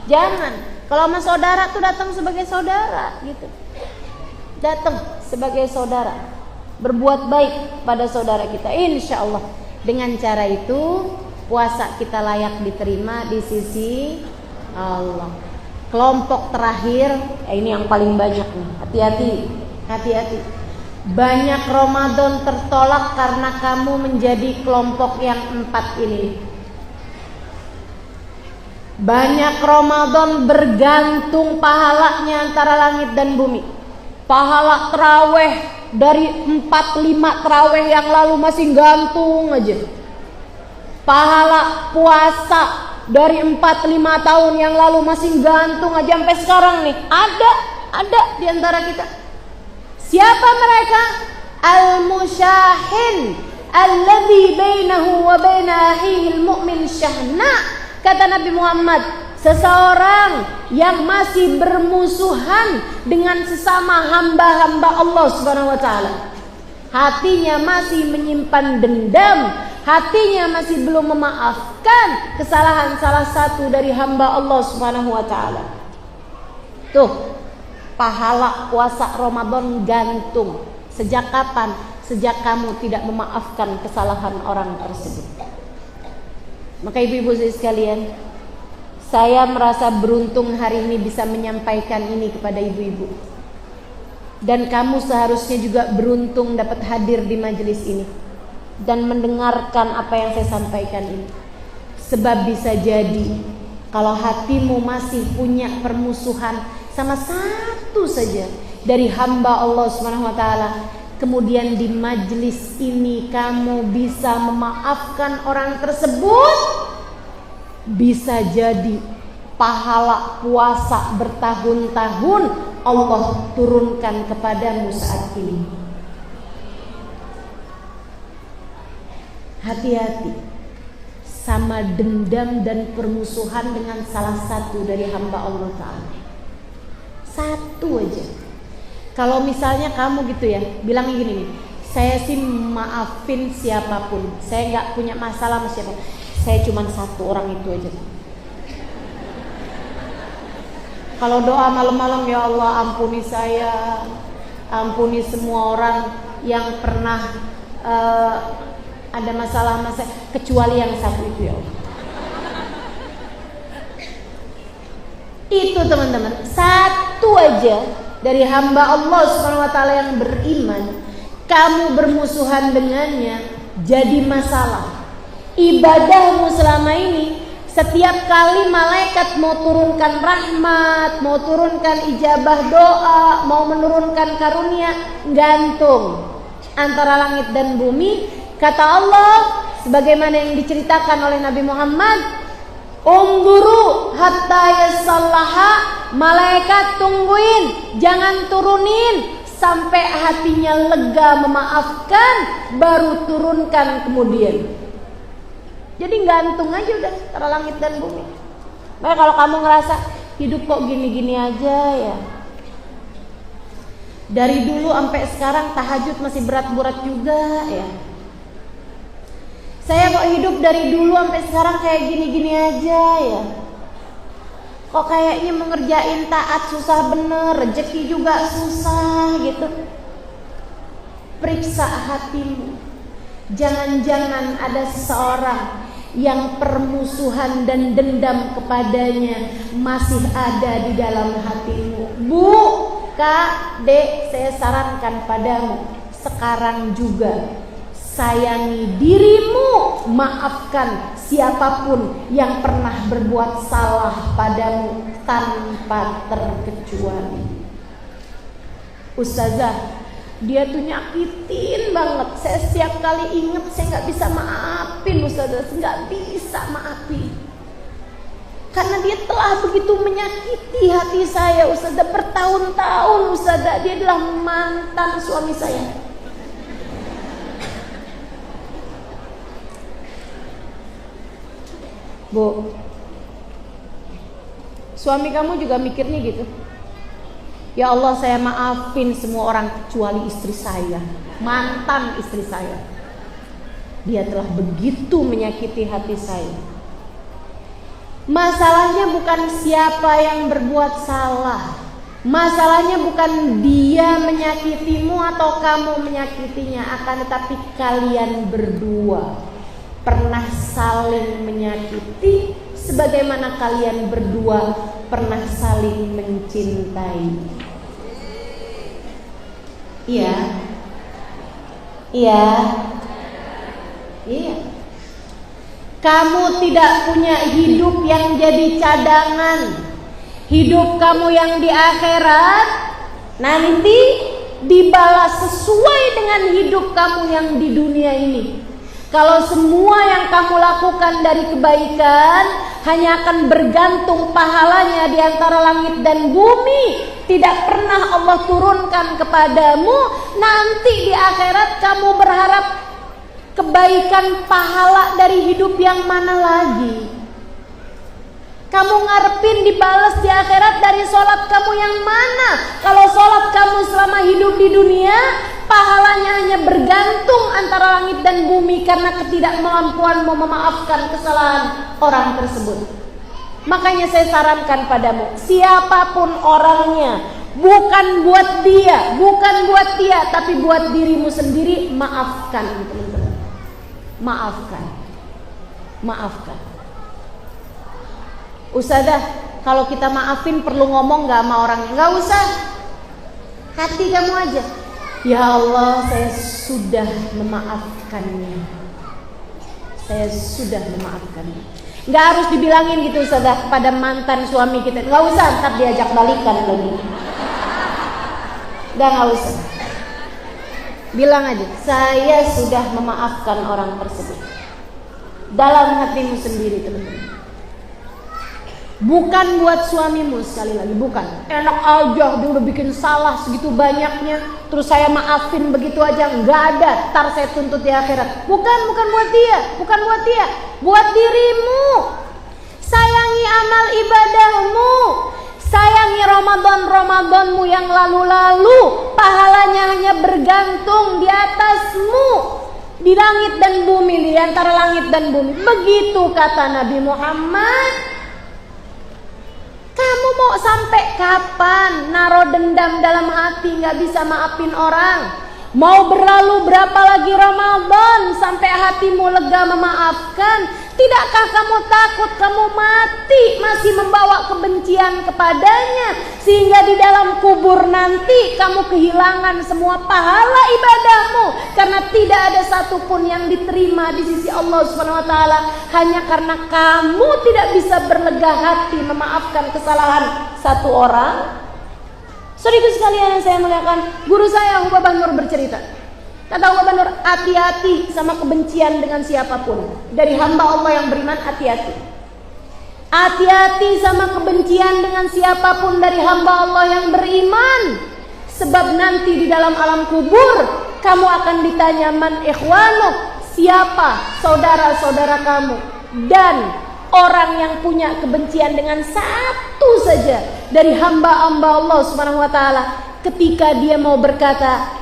Jangan. Kalau sama saudara tuh datang sebagai saudara, gitu. Datang sebagai saudara, berbuat baik pada saudara kita. Insya Allah dengan cara itu puasa kita layak diterima di sisi Allah. Kelompok terakhir, ini yang paling banyak nih. Hati-hati. Banyak Ramadan tertolak karena kamu menjadi kelompok yang 4 ini. Banyak Ramadan bergantung pahalanya antara langit dan bumi. Pahala terawih dari 4-5 terawih yang lalu masih gantung aja. Pahala puasa dari 4-5 tahun yang lalu masih gantung aja sampai sekarang nih. Ada di antara kita. Siapa mereka? Al-musyahin alladzi bainahu wa baina akhihil mu'min syahna. Kata Nabi Muhammad, seseorang yang masih bermusuhan dengan sesama hamba-hamba Allah Subhanahu wa taala. Hatinya masih menyimpan dendam, hatinya masih belum memaafkan kesalahan salah satu dari hamba Allah Subhanahu wa taala. Tuh, pahala puasa Ramadan gantung. Sejak kapan? Sejak kamu tidak memaafkan kesalahan orang tersebut. Maka ibu-ibu sekalian, saya merasa beruntung hari ini bisa menyampaikan ini kepada ibu-ibu. Dan kamu seharusnya juga beruntung dapat hadir di majelis ini dan mendengarkan apa yang saya sampaikan ini. Sebab bisa jadi kalau hatimu masih punya permusuhan sama satu saja dari hamba Allah Subhanahu wa taala, kemudian di majelis ini kamu bisa memaafkan orang tersebut, bisa jadi pahala puasa bertahun-tahun Allah turunkan kepadamu saat ini. Hati-hati sama dendam dan permusuhan dengan salah satu dari hamba Allah Ta'ala. Satu aja. Kalau misalnya kamu gitu ya, bilang gini nih, saya sih maafin siapapun, saya gak punya masalah sama siapapun, saya cuma satu orang itu aja. Kalau doa malam-malam, ya Allah ampuni saya, ampuni semua orang yang pernah ada masalah sama saya, kecuali yang satu itu ya Allah. Itu teman-teman, satu aja dari hamba Allah Subhanahu wa taala yang beriman, kamu bermusuhan dengannya, jadi masalah. Ibadahmu selama ini, setiap kali malaikat mau turunkan rahmat, mau turunkan ijabah doa, mau menurunkan karunia, gantung antara langit dan bumi. Kata Allah, sebagaimana yang diceritakan oleh Nabi Muhammad, ungguru hatta yasallaha, malaikat tungguin, jangan turunin sampai hatinya lega memaafkan, baru turunkan kemudian. Jadi gantung aja udah antara langit dan bumi. Makanya kalau kamu ngerasa hidup kok gini-gini aja ya, dari dulu sampai sekarang tahajud masih berat-berat juga ya, saya kok hidup dari dulu sampai sekarang kayak gini-gini aja ya, kok kayaknya mengerjain taat susah bener, rezeki juga susah gitu. Periksa hatimu. Jangan-jangan ada seseorang yang permusuhan dan dendam kepadanya masih ada di dalam hatimu. Bu, Kak, Dek, saya sarankan padamu sekarang juga sayangi dirimu, maafkan siapapun yang pernah berbuat salah padamu tanpa terkecuali. Ustazah, dia tuh nyakitin banget. Saya setiap kali ingat saya nggak bisa maafin Ustazah, nggak bisa maafin. Karena dia telah begitu menyakiti hati saya Ustazah bertahun-tahun Ustazah. Dia adalah mantan suami saya. Bu, suami kamu juga mikirnya gitu? Ya Allah, saya maafin semua orang kecuali istri saya, mantan istri saya. Dia telah begitu menyakiti hati saya. Masalahnya bukan siapa yang berbuat salah. Masalahnya bukan dia menyakitimu atau kamu menyakitinya, akan tetapi kalian berdua pernah saling menyakiti sebagaimana kalian berdua pernah saling mencintai. Iya. Iya. Iya. Kamu tidak punya hidup yang jadi cadangan. Hidup kamu yang di akhirat nanti dibalas sesuai dengan hidup kamu yang di dunia ini. Kalau semua yang kamu lakukan dari kebaikan hanya akan bergantung pahalanya di antara langit dan bumi, tidak pernah Allah turunkan kepadamu, nanti di akhirat kamu berharap kebaikan pahala dari hidup yang mana lagi? Kamu ngarepin dibalas di akhirat dari sholat kamu yang mana? Kalau sholat kamu selama hidup di dunia, pahalanya hanya bergantung antara langit dan bumi karena ketidakmampuanmu memaafkan kesalahan orang tersebut. Makanya saya sarankan padamu, siapapun orangnya, bukan buat dia, tapi buat dirimu sendiri, maafkan teman-teman. Maafkan. Ustazah, kalau kita maafin perlu ngomong gak sama orangnya? Gak usah, hati kamu aja. Ya Allah, saya sudah memaafkannya. Gak harus dibilangin gitu Ustazah pada mantan suami kita. Gak usah, ntar diajak balikan lagi. Gak usah. Bilang aja, saya sudah memaafkan orang tersebut. Dalam hatimu sendiri teman-teman. Bukan buat suamimu, sekali lagi bukan. Enak aja dia udah bikin salah segitu banyaknya, terus saya maafin begitu aja. Nggak ada, ntar saya tuntut di akhirat. Bukan buat dia, buat dirimu. Sayangi amal ibadahmu, sayangi Ramadanmu yang lalu-lalu. Pahalanya hanya bergantung di atasmu, di langit dan bumi, di antara langit dan bumi. Begitu kata Nabi Muhammad. Kamu mau sampai kapan naruh dendam dalam hati, gak bisa maafin orang? Mau berlalu berapa lagi Ramadan sampai hatimu lega memaafkan? Tidakkah kamu takut kamu mati masih membawa kebencian kepadanya, sehingga di dalam kubur nanti kamu kehilangan semua pahala ibadahmu karena tidak ada satupun yang diterima di sisi Allah SWT, hanya karena kamu tidak bisa berlega hati memaafkan kesalahan satu orang? Saudaraku sekalian yang saya muliakan, guru saya Ubah Nur bercerita. Kata Ubah Nur, hati-hati sama kebencian dengan siapapun. Dari hamba Allah yang beriman, hati-hati. Hati-hati sama kebencian dengan siapapun dari hamba Allah yang beriman. Sebab nanti di dalam alam kubur kamu akan ditanya, man ikhwanuk, siapa saudara-saudara kamu? Dan orang yang punya kebencian dengan satu saja dari hamba-hamba Allah Subhanahu wa taala, ketika dia mau berkata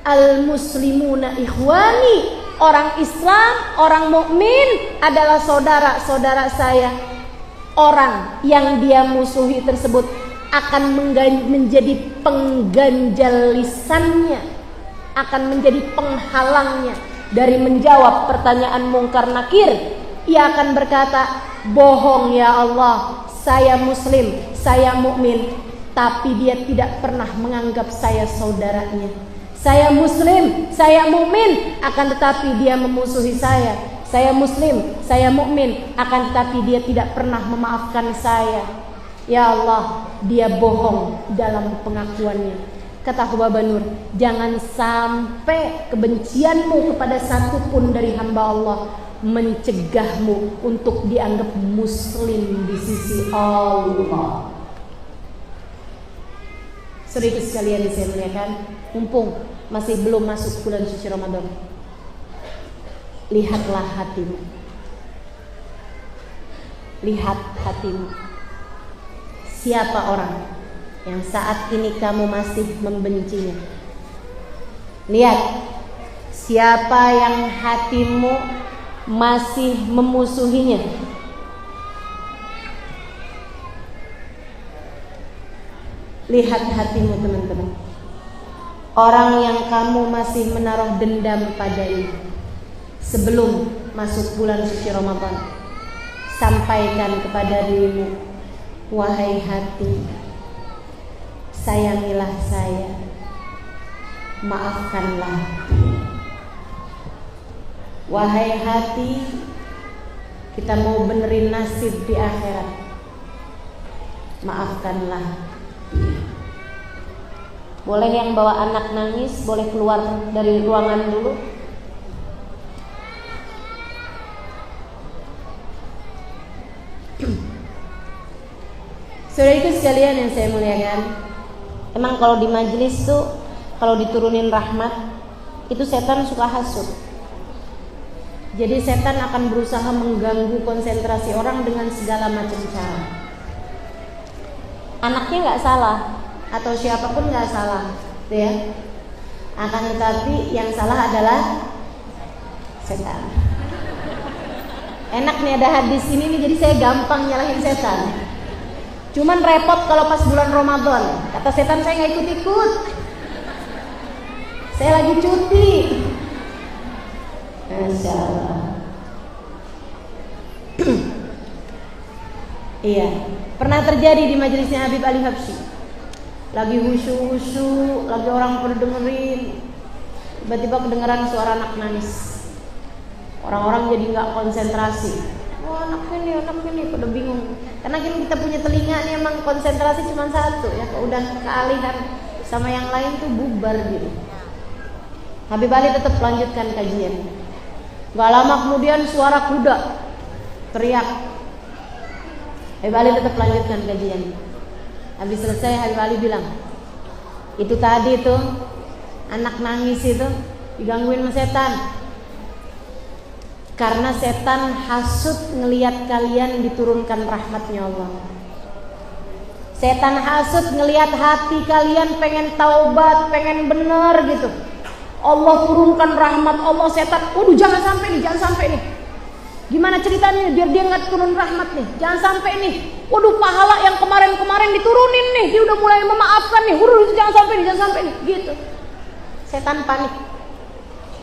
al muslimuna ikhwani, orang Islam, orang mukmin adalah saudara-saudara saya, orang yang dia musuhi tersebut akan menjadi pengganjal lisannya, akan menjadi penghalangnya dari menjawab pertanyaan mungkar nakir ia akan berkata, bohong ya Allah, saya muslim, saya mukmin, tapi dia tidak pernah menganggap saya saudaranya. Saya muslim, saya mukmin, akan tetapi dia memusuhi saya. Saya muslim, saya mukmin, akan tetapi dia tidak pernah memaafkan saya. Ya Allah, dia bohong dalam pengakuannya. Kata Baba Nur, jangan sampai kebencianmu kepada satupun dari hamba Allah mencegahmu untuk dianggap muslim di sisi Allah. Saudara sekalian yang saya muliakan, mumpung masih belum masuk bulan suci Ramadan, lihatlah hatimu. Lihat hatimu. Siapa orang yang saat ini kamu masih membencinya? Lihat, siapa yang hatimu masih memusuhinya? Lihat hatimu teman-teman. Orang yang kamu masih menaruh dendam padanya sebelum masuk bulan suci Ramadan, sampaikan kepada dirimu, wahai hati, sayangilah saya, maafkanlah. Wahai hati, kita mau benerin nasib di akhirat, maafkanlah. Boleh yang bawa anak nangis, boleh keluar dari ruangan dulu. Saudaraku sekalian yang saya muliakan, emang kalau di majelis tuh, kalau diturunin rahmat, itu setan suka hasut. Jadi setan akan berusaha mengganggu konsentrasi orang dengan segala macam cara. Anaknya nggak salah, atau siapapun nggak salah, gitu ya. Akan tetapi yang salah adalah setan. Enak nih ada hadis ini nih, jadi saya gampang nyalahin setan. Cuman repot kalau pas bulan Ramadan. Kata setan, saya nggak ikut-ikut, saya lagi cuti. Masya Allah. Iya, pernah terjadi di majelisnya Habib Ali Habsyi. Lagi husu-husu, lagi orang pada dengerin, tiba-tiba kedengaran suara anak nangis. Orang-orang jadi nggak konsentrasi. Wah, anak ini pada bingung. Karena kita punya telinga nih, emang konsentrasi cuma satu ya. Kalau udah kealihan sama yang lain tuh bubar gitu. Habib Ali tetap lanjutkan kajian. Gak lama kemudian suara kuda teriak. Habib Ali tetap lanjutkan kajian. Habis selesai Habib Ali bilang, itu tadi tuh anak nangis itu digangguin sama setan. Karena setan hasut ngelihat kalian diturunkan rahmatnya Allah. Setan hasut ngelihat hati kalian pengen taubat, pengen bener gitu. Allah turunkan rahmat Allah, setan, waduh jangan sampai nih. Gimana ceritanya biar dia nggak turun rahmat nih? Jangan sampai nih. Waduh, pahala yang kemarin diturunin nih, dia udah mulai memaafkan nih. Jangan sampai nih, gitu. Setan panik.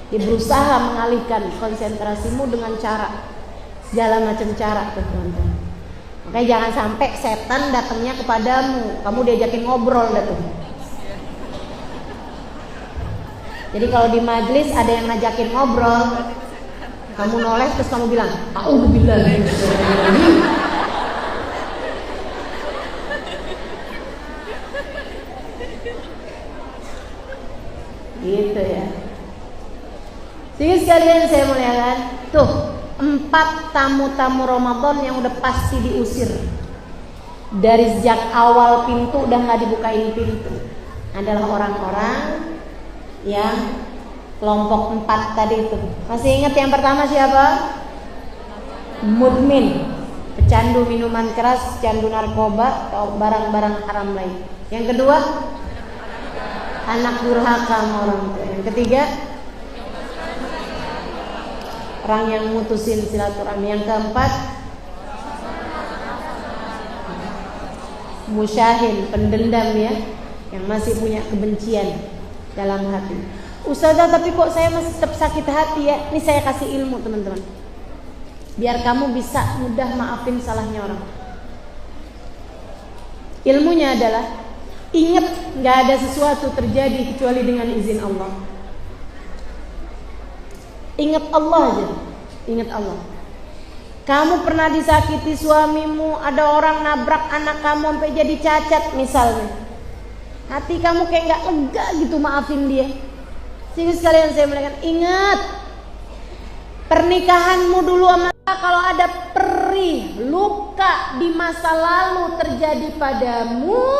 Dia berusaha mengalihkan konsentrasimu dengan segala macam cara, teman-teman. Makanya jangan sampai setan datangnya kepadamu, kamu diajakin ngobrol dah tuh. Jadi kalau di majelis ada yang ngajakin ngobrol, kamu noleh terus kamu bilang, "A'udzubillah." Gitu ya. Jadi sekalian saya muliakan, tuh 4 tamu-tamu Ramadan yang udah pasti diusir. Dari sejak awal pintu udah nggak dibukain pintu. Adalah orang-orang yang kelompok 4 tadi itu. Masih ingat yang pertama siapa? Mudmin, pecandu minuman keras, pecandu narkoba atau barang-barang haram lain. Yang kedua, anak durhaka sama orang tua. Yang ketiga, orang yang mutusin silaturahmi. Yang keempat, musyahin, pendendam ya, yang masih punya kebencian dalam hati. Ustazah, tapi kok saya masih tetap sakit hati ya? Ini saya kasih ilmu teman-teman. biar kamu bisa mudah maafin salahnya orang. Ilmunya adalah ingat, gak ada sesuatu terjadi kecuali dengan izin Allah. Ingat Allah aja, ingat Allah. Kamu pernah disakiti suamimu, ada orang nabrak anak kamu sampai jadi cacat misalnya. Hati kamu kayak gak lega gitu maafin dia. Jadi sekalian saya muliakan, ingat, pernikahanmu dulu sama kalau ada perih, luka di masa lalu terjadi padamu,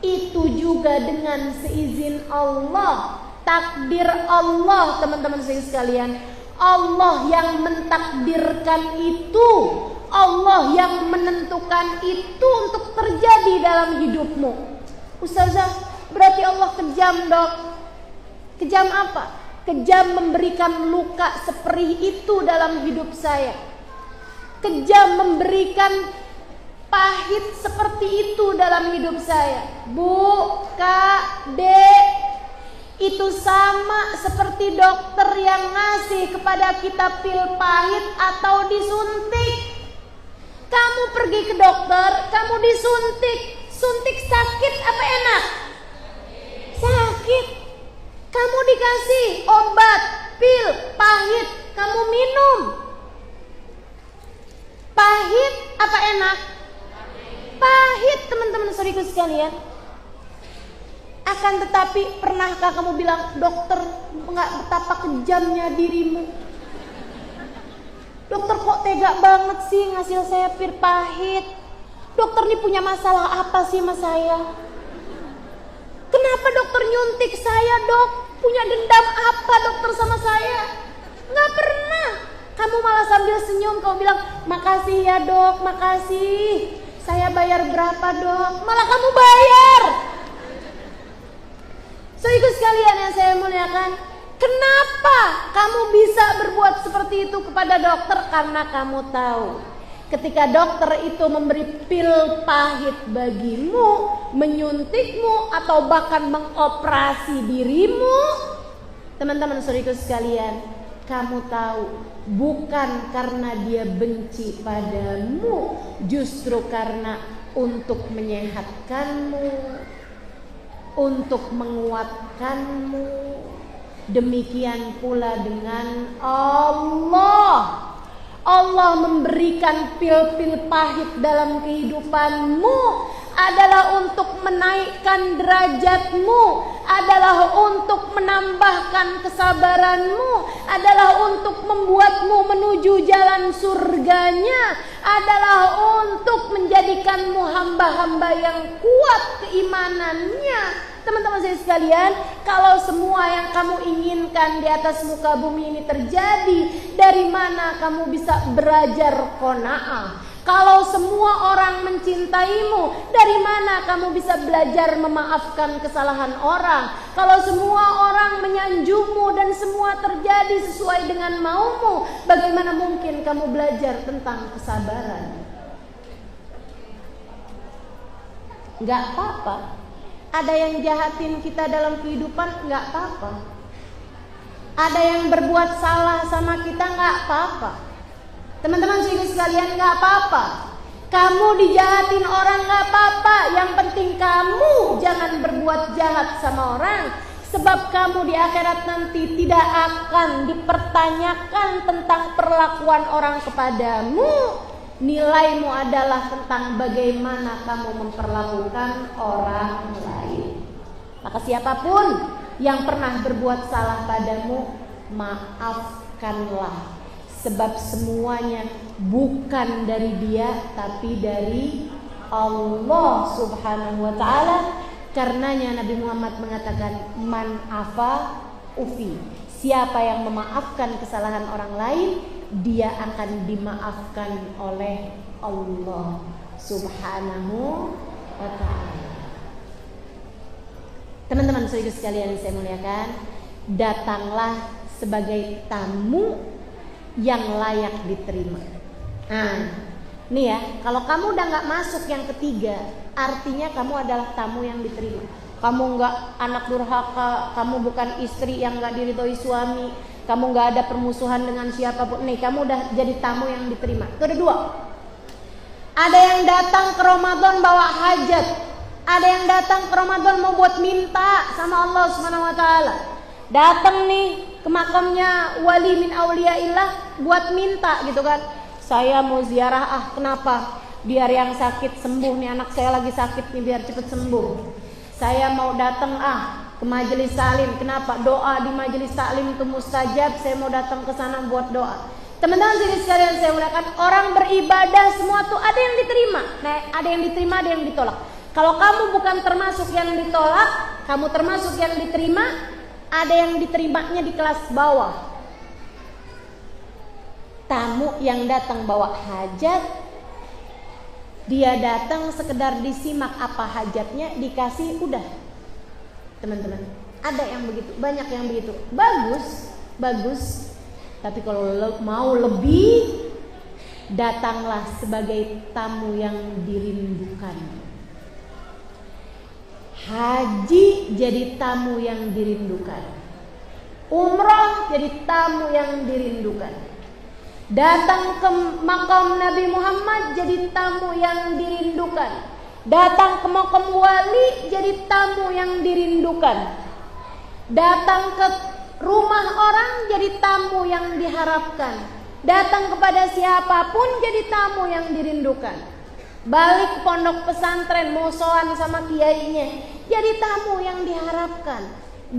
itu juga dengan seizin Allah, takdir Allah, teman-teman sekalian. Allah yang mentakdirkan itu, Allah yang menentukan itu untuk terjadi dalam hidupmu. Ustazah, berarti Allah kejam dok. Kejam apa? Kejam memberikan luka seperih itu dalam hidup saya. Kejam memberikan pahit seperti itu dalam hidup saya. Bu, Kak, Dek, itu sama seperti dokter yang ngasih kepada kita pil pahit atau disuntik. Kamu pergi ke dokter, kamu disuntik. Suntik sakit apa enak? Sakit. Kamu dikasih obat, pil, pahit, kamu minum. Pahit apa enak? Pahit, teman-teman saudaraku sekalian. Akan tetapi pernahkah kamu bilang, dokter, enggak betapa kejamnya dirimu? Dokter kok tega banget sih ngasih saya pil pahit? Dokter ini punya masalah apa sih sama saya? Kenapa dokter nyuntik saya, dok? Punya dendam apa dokter sama saya? Nggak pernah. Kamu malah sambil senyum, kamu bilang, makasih ya dok, makasih. Saya bayar berapa dok? Malah kamu bayar. Saudaraku sekalian yang saya muliakan, kenapa kamu bisa berbuat seperti itu kepada dokter? Karena kamu tahu, ketika dokter itu memberi pil pahit bagimu, menyuntikmu, atau bahkan mengoperasi dirimu, teman-teman saudaraku sekalian, kamu tahu bukan karena dia benci padamu, justru karena untuk menyehatkanmu, untuk menguatkanmu. Demikian pula dengan Allah. Allah memberikan pil-pil pahit dalam kehidupanmu adalah untuk menaikkan derajatmu, adalah untuk menambahkan kesabaranmu, adalah untuk membuatmu menuju jalan surganya, adalah untuk menjadikanmu hamba-hamba yang kuat keimanannya. Teman-teman saya sekalian, kalau semua yang kamu inginkan di atas muka bumi ini terjadi, dari mana kamu bisa belajar qanaah? Kalau semua orang mencintaimu, dari mana kamu bisa belajar memaafkan kesalahan orang? Kalau semua orang menyanjungmu dan semua terjadi sesuai dengan maumu, bagaimana mungkin kamu belajar tentang kesabaran? Gak apa-apa. Ada yang jahatin kita dalam kehidupan, gak apa-apa. Ada yang berbuat salah sama kita, gak apa-apa. Teman-teman sekalian, gak apa-apa. Kamu dijahatin orang, gak apa-apa. Yang penting kamu jangan berbuat jahat sama orang. Sebab kamu di akhirat nanti tidak akan dipertanyakan tentang perlakuan orang kepadamu. Nilaimu adalah tentang bagaimana kamu memperlakukan orang lain. Maka siapapun yang pernah berbuat salah padamu, maafkanlah. Sebab semuanya bukan dari dia, tapi dari Allah subhanahu wa ta'ala. Karenanya Nabi Muhammad mengatakan, man afa ufi. Siapa yang memaafkan kesalahan orang lain, dia akan dimaafkan oleh Allah subhanahu wa ta'ala. Teman-teman saudara sekalian yang saya muliakan, datanglah sebagai tamu yang layak diterima. Nah, nih ya, kalau kamu udah gak masuk yang ketiga, artinya kamu adalah tamu yang diterima. Kamu gak anak durhaka, kamu bukan istri yang gak diridhoi suami, kamu nggak ada permusuhan dengan siapapun. Nih, kamu udah jadi tamu yang diterima. Itu ada 2. Ada yang datang ke Ramadan bawa hajat. Ada yang datang ke Ramadan mau buat minta sama Allah Subhanahu wa taala. Datang nih ke makamnya wali min auliyaillah buat minta gitu kan. Saya mau ziarah, kenapa? Biar yang sakit sembuh nih, anak saya lagi sakit nih, biar cepet sembuh. Saya mau datang ke majelis taklim. Kenapa? Doa di majelis taklim itu mustajab. Saya mau datang ke sana buat doa. Teman-teman jadi sekalian saya muliakan, orang beribadah semua tuh ada yang diterima. Nah, ada yang diterima, ada yang ditolak. Kalau kamu bukan termasuk yang ditolak, kamu termasuk yang diterima, ada yang diterimanya di kelas bawah. Tamu yang datang bawa hajat, dia datang sekedar disimak apa hajatnya, dikasih udah. Teman-teman, ada yang begitu, banyak yang begitu. Bagus. Tapi kalau mau lebih, datanglah sebagai tamu yang dirindukan. Haji jadi tamu yang dirindukan. Umrah jadi tamu yang dirindukan. Datang ke makam Nabi Muhammad jadi tamu yang dirindukan. Datang ke makam wali jadi tamu yang dirindukan. Datang ke rumah orang jadi tamu yang diharapkan. Datang kepada siapapun jadi tamu yang dirindukan. Balik ke pondok pesantren mau sowan sama kiainya jadi tamu yang diharapkan.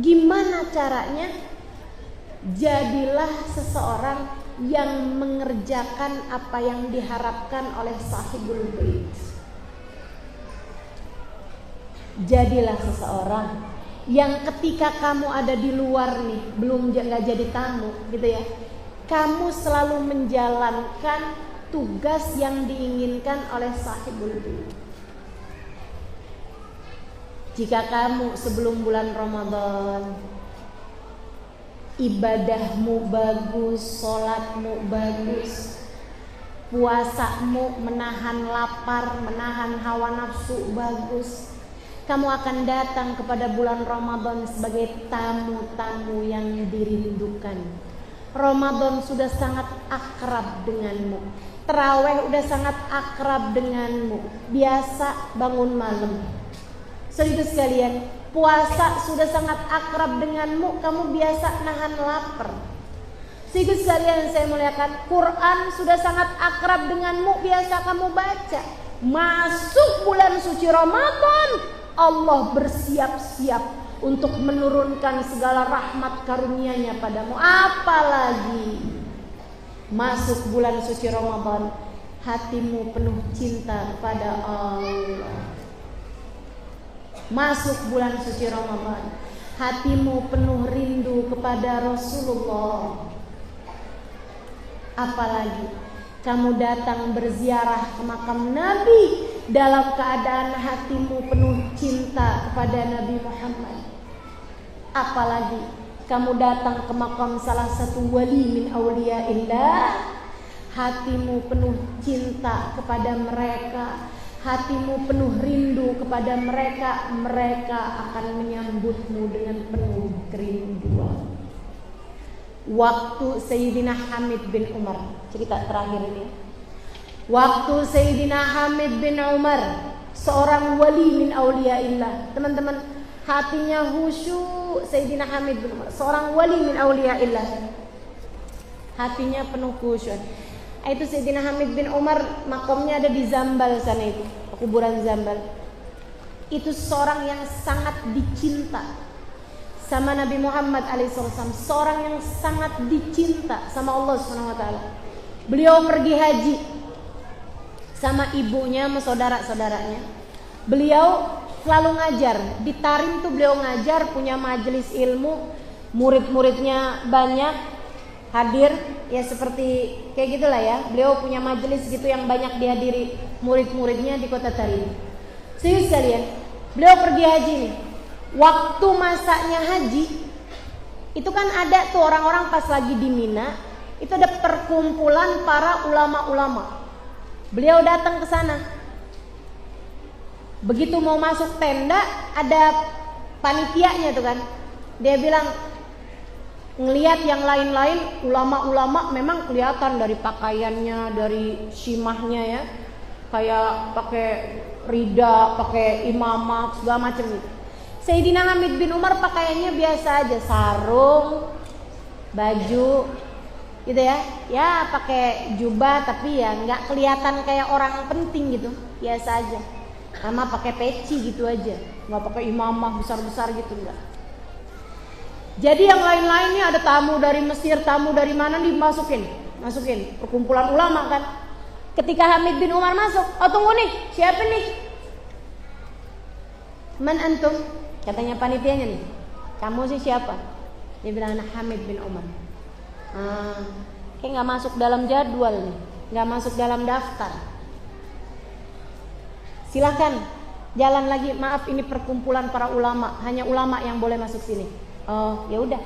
Gimana caranya? Jadilah seseorang yang mengerjakan apa yang diharapkan oleh sahibul bait. Jadilah seseorang yang ketika kamu ada di luar nih, belum nggak jadi tamu gitu ya, kamu selalu menjalankan tugas yang diinginkan oleh sahibul bait. Jika kamu sebelum bulan Ramadan ibadahmu bagus, sholatmu bagus, puasamu menahan lapar, menahan hawa nafsu bagus, kamu akan datang kepada bulan Ramadan sebagai tamu-tamu yang dirindukan. Ramadan sudah sangat akrab denganmu, taraweh udah sangat akrab denganmu, biasa bangun malam. Saudara sekalian, puasa sudah sangat akrab denganmu, kamu biasa nahan lapar. Saudara sekalian saya muliakan, Quran sudah sangat akrab denganmu, biasa kamu baca. Masuk bulan suci Ramadan, Allah bersiap-siap untuk menurunkan segala rahmat karunia-Nya padamu. Apalagi masuk bulan suci Ramadan, hatimu penuh cinta kepada Allah. Masuk bulan suci Ramadan, hatimu penuh rindu kepada Rasulullah. Apalagi kamu datang berziarah ke makam Nabi dalam keadaan hatimu penuh cinta kepada Nabi Muhammad. Apalagi kamu datang ke makam salah satu wali min auliyaillah, hatimu penuh cinta kepada mereka, hatimu penuh rindu kepada mereka, mereka akan menyambutmu dengan penuh kerinduan. Waktu Sayyidina Hamid bin Umar, cerita terakhir ini. Waktu Sayyidina Hamid bin Umar, seorang wali min auliyaillah. Teman-teman, hatinya khusyuk. Sayyidina Hamid bin Umar, seorang wali min auliyaillah, hatinya penuh khusyuk. Itu Sayyidina Hamid bin Umar, makamnya ada di Zambal sana, itu kuburan Zambal. Itu seorang yang sangat dicinta sama Nabi Muhammad alaihissalam, seorang yang sangat dicinta sama Allah SWT. Beliau pergi haji sama ibunya, sama saudara-saudaranya. Beliau selalu ngajar di Tarim tuh, beliau ngajar, punya majelis ilmu, murid-muridnya banyak hadir, ya seperti kayak gitulah ya. Beliau punya majelis gitu yang banyak dihadiri murid-muridnya di kota Tarim. Serius sekalian, beliau pergi haji nih. Waktu masanya haji itu kan ada tuh orang-orang pas lagi di Mina, itu ada perkumpulan para ulama-ulama. Beliau datang ke sana. Begitu mau masuk tenda, ada panitianya tuh kan. Dia bilang, Ngelihat yang lain-lain, ulama-ulama memang kelihatan dari pakaiannya, dari simahnya ya, kayak pakai rida, pakai imamah, segala macam gitu. Sayyidina Hamid bin Umar pakaiannya biasa aja, sarung, baju, gitu ya. Ya pakai jubah tapi ya nggak kelihatan kayak orang penting gitu, biasa aja. Sama pakai peci gitu aja, nggak pakai imamah besar-besar gitu enggak. Jadi yang lain-lainnya ada tamu dari Mesir, tamu dari mana dimasukin, perkumpulan ulama kan. Ketika Hamid bin Umar masuk, oh tunggu nih, siapa nih? Man antum? Katanya panitianya nih. Kamu sih siapa? Dia bilang anak Hamid bin Umar. Kayak nggak masuk dalam jadwal nih, nggak masuk dalam daftar. Silakan jalan lagi. Maaf, ini perkumpulan para ulama, hanya ulama yang boleh masuk sini. Oh ya udah,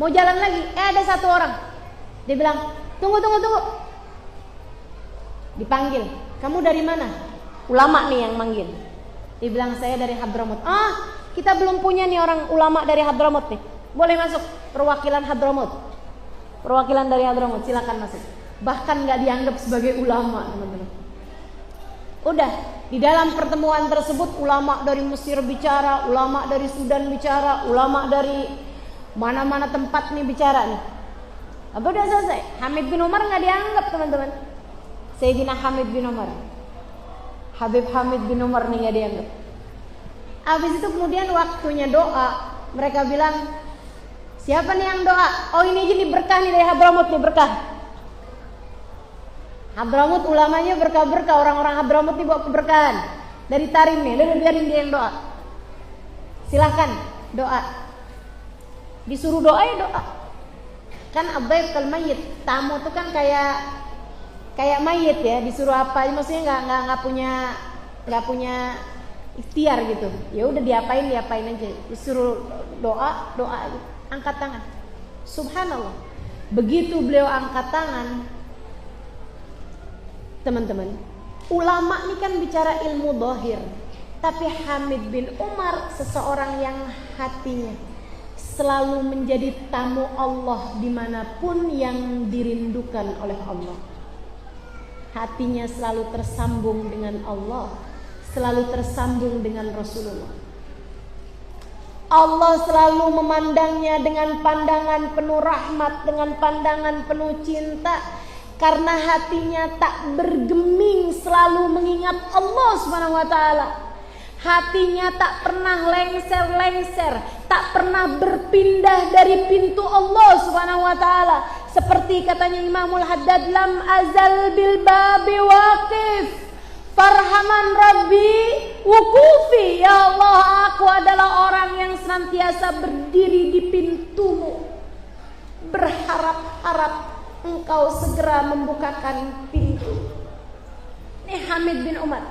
mau jalan lagi. Ada satu orang. Dia bilang tunggu. Dipanggil, kamu dari mana? Ulama nih yang manggil. Dia bilang saya dari Hadramut. Kita belum punya nih orang ulama dari Hadramut nih. Boleh masuk, perwakilan Hadramut. Perwakilan dari Hadramut, silakan masuk. Bahkan nggak dianggap sebagai ulama, teman-teman. Udah, di dalam pertemuan tersebut ulama dari Mesir bicara, ulama dari Sudan bicara, ulama dari mana-mana tempat nih bicara nih. Apa udah selesai? Hamid bin Umar nggak dianggap, teman-teman. Sayyidina Hamid bin Umar, Habib Hamid bin Umar nih nggak dianggap. Habis itu kemudian waktunya doa, mereka bilang siapa nih yang doa? Oh ini aja nih berkah nih dari Hadramut nih, berkah. Hadramut ulamanya berkah-berkah, orang-orang Hadramut nih bawa keberkahan dari Tarim nih, lalu biarin dia yang doa. Silahkan doa. Disuruh doa ya doa. Kan abaib kal mayyit, tamu tuh kan kayak mayit ya, disuruh apa? Maksudnya nggak punya ikhtiar gitu. Ya udah diapain aja. Disuruh doa aja. Angkat tangan. Subhanallah. Begitu beliau angkat tangan, teman-teman, ulama ini kan bicara ilmu dhahir, tapi Hamid bin Umar seseorang yang hatinya selalu menjadi tamu Allah dimanapun yang dirindukan oleh Allah. Hatinya selalu tersambung dengan Allah, selalu tersambung dengan Rasulullah. Allah selalu memandangnya dengan pandangan penuh rahmat, dengan pandangan penuh cinta, karena hatinya tak bergeming selalu mengingat Allah Subhanahu wa taala. Hatinya tak pernah lengser-lengser, tak pernah berpindah dari pintu Allah Subhanahu wa taala. Seperti katanya Imamul Haddad, lam azal bil babi waqif farhaman rabbi wukufi. Ya Allah, aku adalah orang yang senantiasa berdiri di pintumu, berharap-harap engkau segera membukakan pintu. Ini Hamid bin Umar,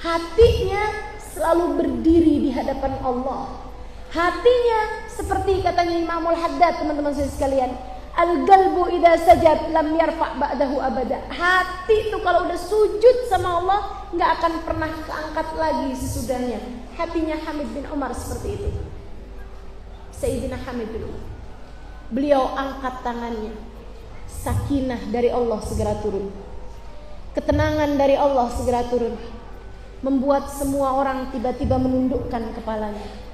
hatinya selalu berdiri di hadapan Allah. Hatinya seperti katanya Imamul Haddad, teman-teman sekalian, al-qalbu idza sajad lam yarfa' ba'dahu abada. Hati itu kalau udah sujud sama Allah nggak akan pernah keangkat lagi sesudahnya. Hatinya Hamid bin Umar seperti itu. Sayyidina Hamid bin Umar, beliau angkat tangannya, sakinah dari Allah segera turun, ketenangan dari Allah segera turun, membuat semua orang tiba-tiba menundukkan kepalanya.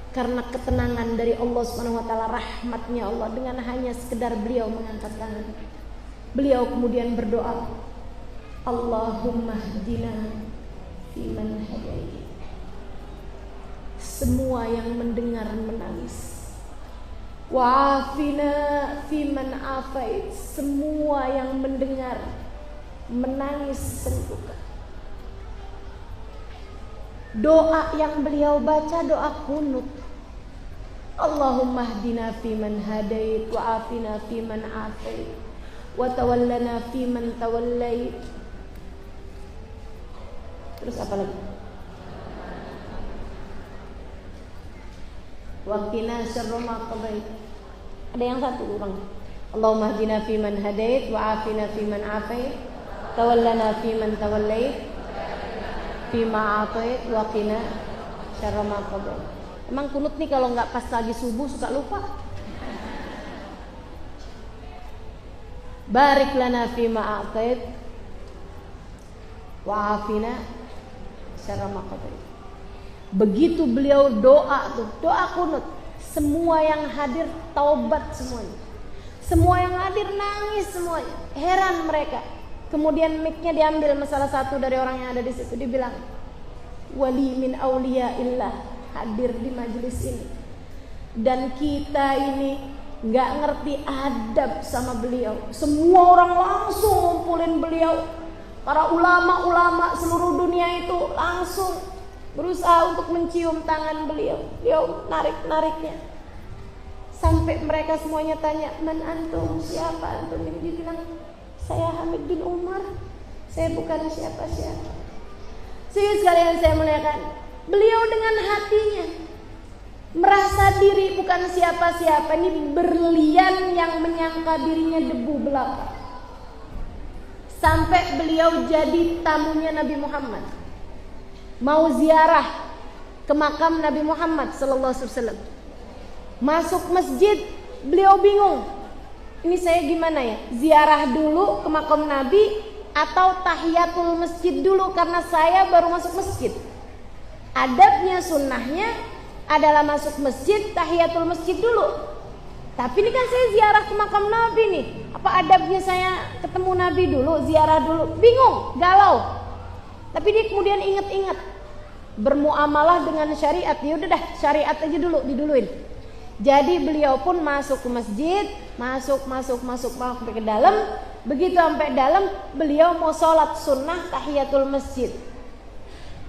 Karena ketenangan dari Allah Subhanahu wa taala, rahmatnya Allah, dengan hanya sekedar beliau mengangkat tangan. Beliau kemudian berdoa, Allahumma hdina fiman hadait. Semua yang mendengar menangis. Wa'afina fiman afait. Semua yang mendengar menangis senggukan. Doa yang beliau baca doa kunut. Allahumma hdina fiman hadait wa afina fiman afait wa tawallana fiman tawallait. Terus apa lagi? Wa qina syarra ma qadait. Ada yang satu ulang. Allahumma hdina fiman hadait wa afina fiman afait tawallana fiman tawallait fima atait wa qina syarra ma qadait. Emang kunut nih kalau nggak pas lagi subuh suka lupa. barik lana fima a'tait wa afina syarra ma qadait. Begitu beliau doa tuh, doa kunut, semua yang hadir taubat semuanya. Semua yang hadir nangis semuanya. Heran mereka. Kemudian mic-nya diambil salah satu dari orang yang ada di situ, dibilang, wali min auliyaillah hadir di majelis ini. Dan kita ini nggak ngerti adab sama beliau. Semua orang langsung ngumpulin beliau. Para ulama-ulama seluruh dunia itu langsung berusaha untuk mencium tangan beliau. Beliau narik-nariknya. Sampai mereka semuanya tanya, man antum, siapa antum? Dia bilang, saya Hamid bin Umar. Saya bukan siapa-siapa. Sehingga sekalian saya muliakan, beliau dengan hatinya merasa diri bukan siapa-siapa. Ini berlian yang menyangka dirinya debu belaka. Sampai beliau jadi tamunya Nabi Muhammad, mau ziarah ke makam Nabi Muhammad sallallahu alaihi wasallam. Masuk masjid, beliau bingung. Ini saya gimana ya? Ziarah dulu ke makam Nabi atau tahiyatul masjid dulu, karena saya baru masuk masjid. Adabnya, sunnahnya adalah masuk masjid, tahiyatul masjid dulu. Tapi ini kan saya ziarah ke makam Nabi nih. Apa adabnya saya ketemu Nabi dulu, ziarah dulu? Bingung, galau. Tapi dia kemudian ingat-ingat, bermuamalah dengan syariat. Ya udah dah, syariat aja dulu, diduluin. Jadi beliau pun masuk ke masjid, masuk ke dalam. Begitu sampai dalam, beliau mau sholat sunnah tahiyatul masjid.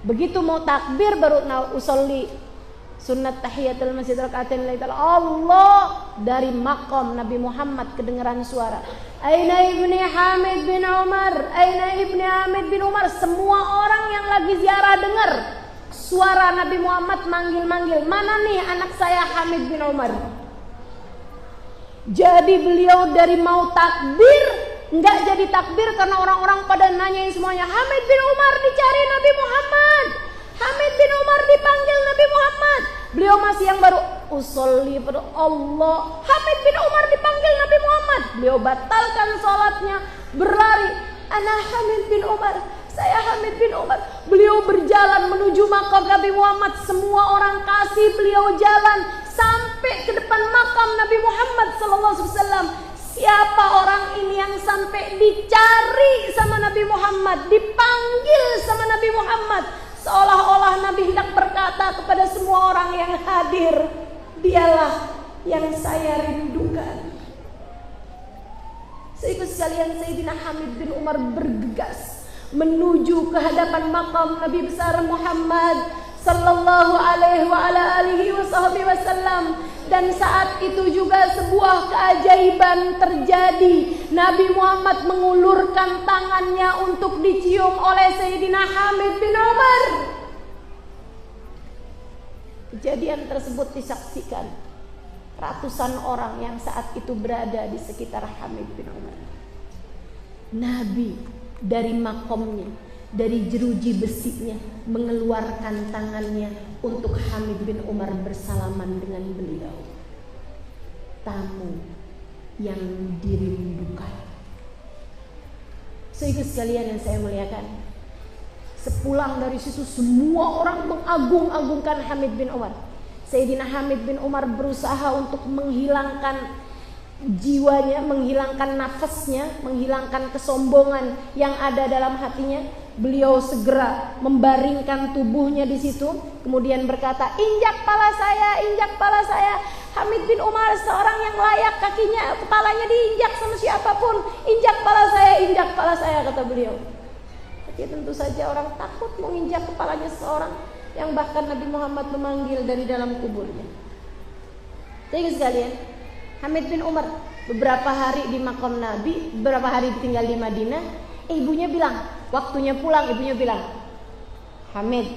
Begitu mau takbir baru usolli sunnat tahiyatul masjid rakaatain lillahi ta'ala. Allah, dari maqam Nabi Muhammad kedengaran suara, aina ibni Hamid bin Umar, aina ibni Hamid bin Umar. Semua orang yang lagi ziarah dengar suara Nabi Muhammad manggil-manggil, mana nih anak saya Hamid bin Umar. Jadi beliau dari mau takbir nggak jadi takbir karena orang-orang pada nanyain semuanya, Hamid bin Umar dicari Nabi Muhammad, Hamid bin Umar dipanggil Nabi Muhammad. Beliau masih yang baru usolli pada Allah, Hamid bin Umar dipanggil Nabi Muhammad. Beliau batalkan sholatnya, berlari, ana Hamid bin Umar, saya Hamid bin Umar. Beliau berjalan menuju makam Nabi Muhammad. Semua orang kasih beliau jalan sampai ke depan makam Nabi Muhammad SAW. Siapa orang ini yang sampai dicari sama Nabi Muhammad, dipanggil sama Nabi Muhammad, seolah-olah Nabi hendak berkata kepada semua orang yang hadir, dialah yang saya rindukan. Sehingga sekalian, Sayyidina Hamid bin Umar bergegas menuju ke hadapan makam Nabi besar Muhammad sallallahu alaihi wa ala alihi wasallam. Dan saat itu juga sebuah keajaiban terjadi. Nabi Muhammad mengulurkan tangannya untuk dicium oleh Sayyidina Hamid bin Umar. Kejadian tersebut disaksikan ratusan orang yang saat itu berada di sekitar Hamid bin Umar. Nabi dari makomnya, dari jeruji besinya, mengeluarkan tangannya untuk Hamid bin Umar bersalaman dengan beliau. Tamu yang dirindukan. Sehingga sekalian yang saya muliakan, sepulang dari situ semua orang mengagung-agungkan Hamid bin Umar. Sayyidina Hamid bin Umar berusaha untuk menghilangkan jiwanya, menghilangkan nafasnya, menghilangkan kesombongan yang ada dalam hatinya. Beliau segera membaringkan tubuhnya di situ, kemudian berkata, injak pala saya, injak pala saya. Hamid bin Umar seorang yang layak kakinya, kepalanya diinjak sama siapapun. Injak pala saya, kata beliau. Tapi tentu saja orang takut menginjak kepalanya seorang yang bahkan Nabi Muhammad memanggil dari dalam kuburnya. Jadi sekalian, Hamid bin Umar beberapa hari di makam Nabi, beberapa hari tinggal di Madinah. Ibunya bilang, waktunya pulang. Ibunya bilang, Hamid,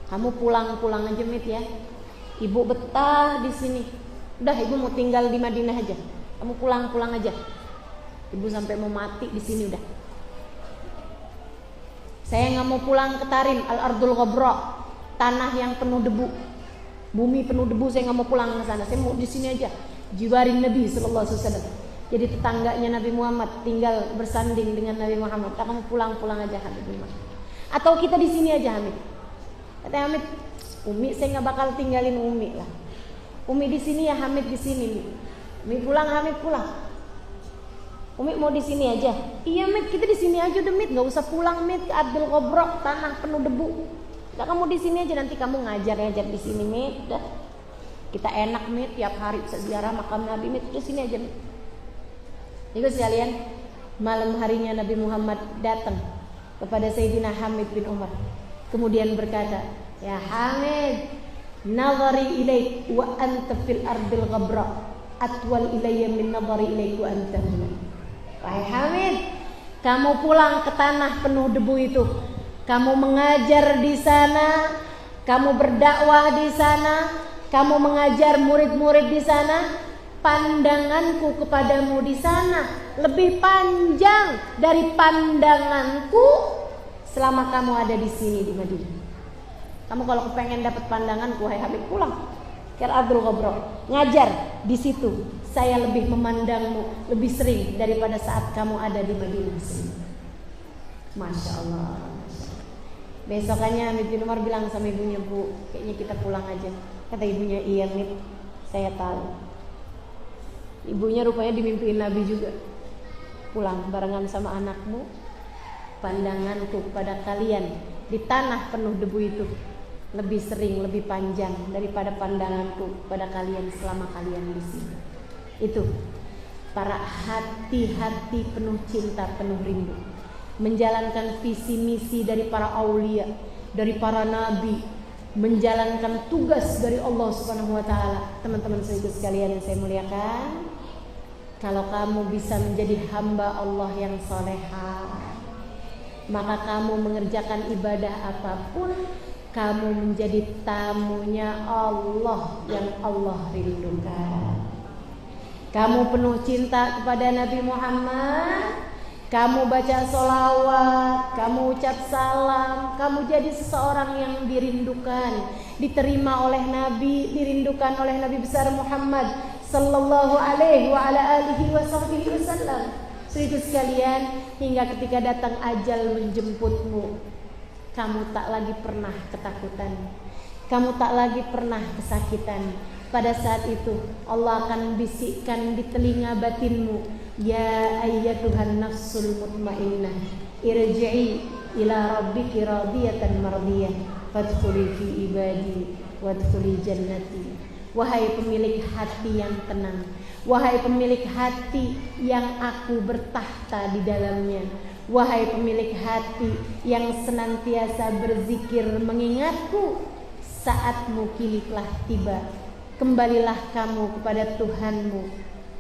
kamu pulang aja Mid ya. Ibu betah di sini. Udah, ibu mau tinggal di Madinah aja. Kamu pulang aja. Ibu sampai mau mati di sini udah. Saya nggak mau pulang ke Tarim, Al-Ardul Ghabra, tanah yang penuh debu, bumi penuh debu. Saya nggak mau pulang ke sana. Saya mau di sini aja. Jiwarin Nabi sallallahu alaihi wasallam. jadi tetangganya Nabi Muhammad, tinggal bersanding dengan Nabi Muhammad. Kamu pulang aja Hamid bin Umar. Atau kita di sini aja Hamid. Kata Hamid, Umi saya nggak bakal tinggalin Umi lah. Umi di sini ya Hamid di sini. Umi pulang, Hamid pulang. Umi mau di sini aja. Iya Mit, kita di sini aja udah Mit, nggak usah pulang Mit ke Abdul Qobrok, tanah penuh debu. Udah kamu di sini aja, nanti kamu ngajar di sini Mit. Dah. Kita enak Mit, tiap hari bisa ziarah makam Nabi Mit, di sini aja Mit. Jadi sekalian, malam harinya Nabi Muhammad datang kepada Sayyidina Hamid bin Umar. Kemudian berkata, "Ya Hamid, nazari ilaik wa anta fil ardil ghabra atwal ilayya min nazari ilaik wa anta huna." Wahai Hamid, kamu pulang ke tanah penuh debu itu. Kamu mengajar di sana, kamu berdakwah di sana, kamu mengajar murid-murid di sana. Pandanganku kepadamu di sana lebih panjang dari pandanganku selama kamu ada di sini di Madinah. Kamu kalau kepengen dapat pandanganku, hai Habib, pulang ke Abdul Qobrok, ngajar di situ. Saya lebih memandangmu lebih sering daripada saat kamu ada di Madinah sini. Masya Allah. Besokannya Hamid bin Umar bilang sama ibunya, "Bu, kayaknya kita pulang aja." Kata ibunya, "Iya Mit, saya tahu." Ibunya rupanya dimimpiin Nabi juga. "Pulang barengan sama anakmu. Pandanganku pada kalian di tanah penuh debu itu lebih sering, lebih panjang daripada pandanganku pada kalian selama kalian di sini." Itu para hati-hati penuh cinta, penuh rindu, menjalankan visi misi dari para aulia, dari para nabi, menjalankan tugas dari Allah Subhanahu wa taala. Teman-teman sekalian yang saya muliakan, kalau kamu bisa menjadi hamba Allah yang salehah, maka kamu mengerjakan ibadah apapun, kamu menjadi tamunya Allah yang Allah rindukan. Kamu penuh cinta kepada Nabi Muhammad, kamu baca sholawat, kamu ucap salam, kamu jadi seseorang yang dirindukan, diterima oleh Nabi, dirindukan oleh Nabi besar Muhammad sallallahu alaihi wa ala alihi wasallam. Saudara sekalian, hingga ketika datang ajal menjemputmu, kamu tak lagi pernah ketakutan, kamu tak lagi pernah kesakitan. Pada saat itu Allah akan bisikkan di telinga batinmu, "Ya ayyatuhan nafsul mutmainnah, irji'i ila rabbiki radiyatan mardiyah, fadkhuli fi ibadi wadkhuli jannati." Wahai pemilik hati yang tenang, wahai pemilik hati yang aku bertahta di dalamnya, wahai pemilik hati yang senantiasa berzikir mengingatku, saatmu kini telah tiba. Kembalilah kamu kepada Tuhanmu.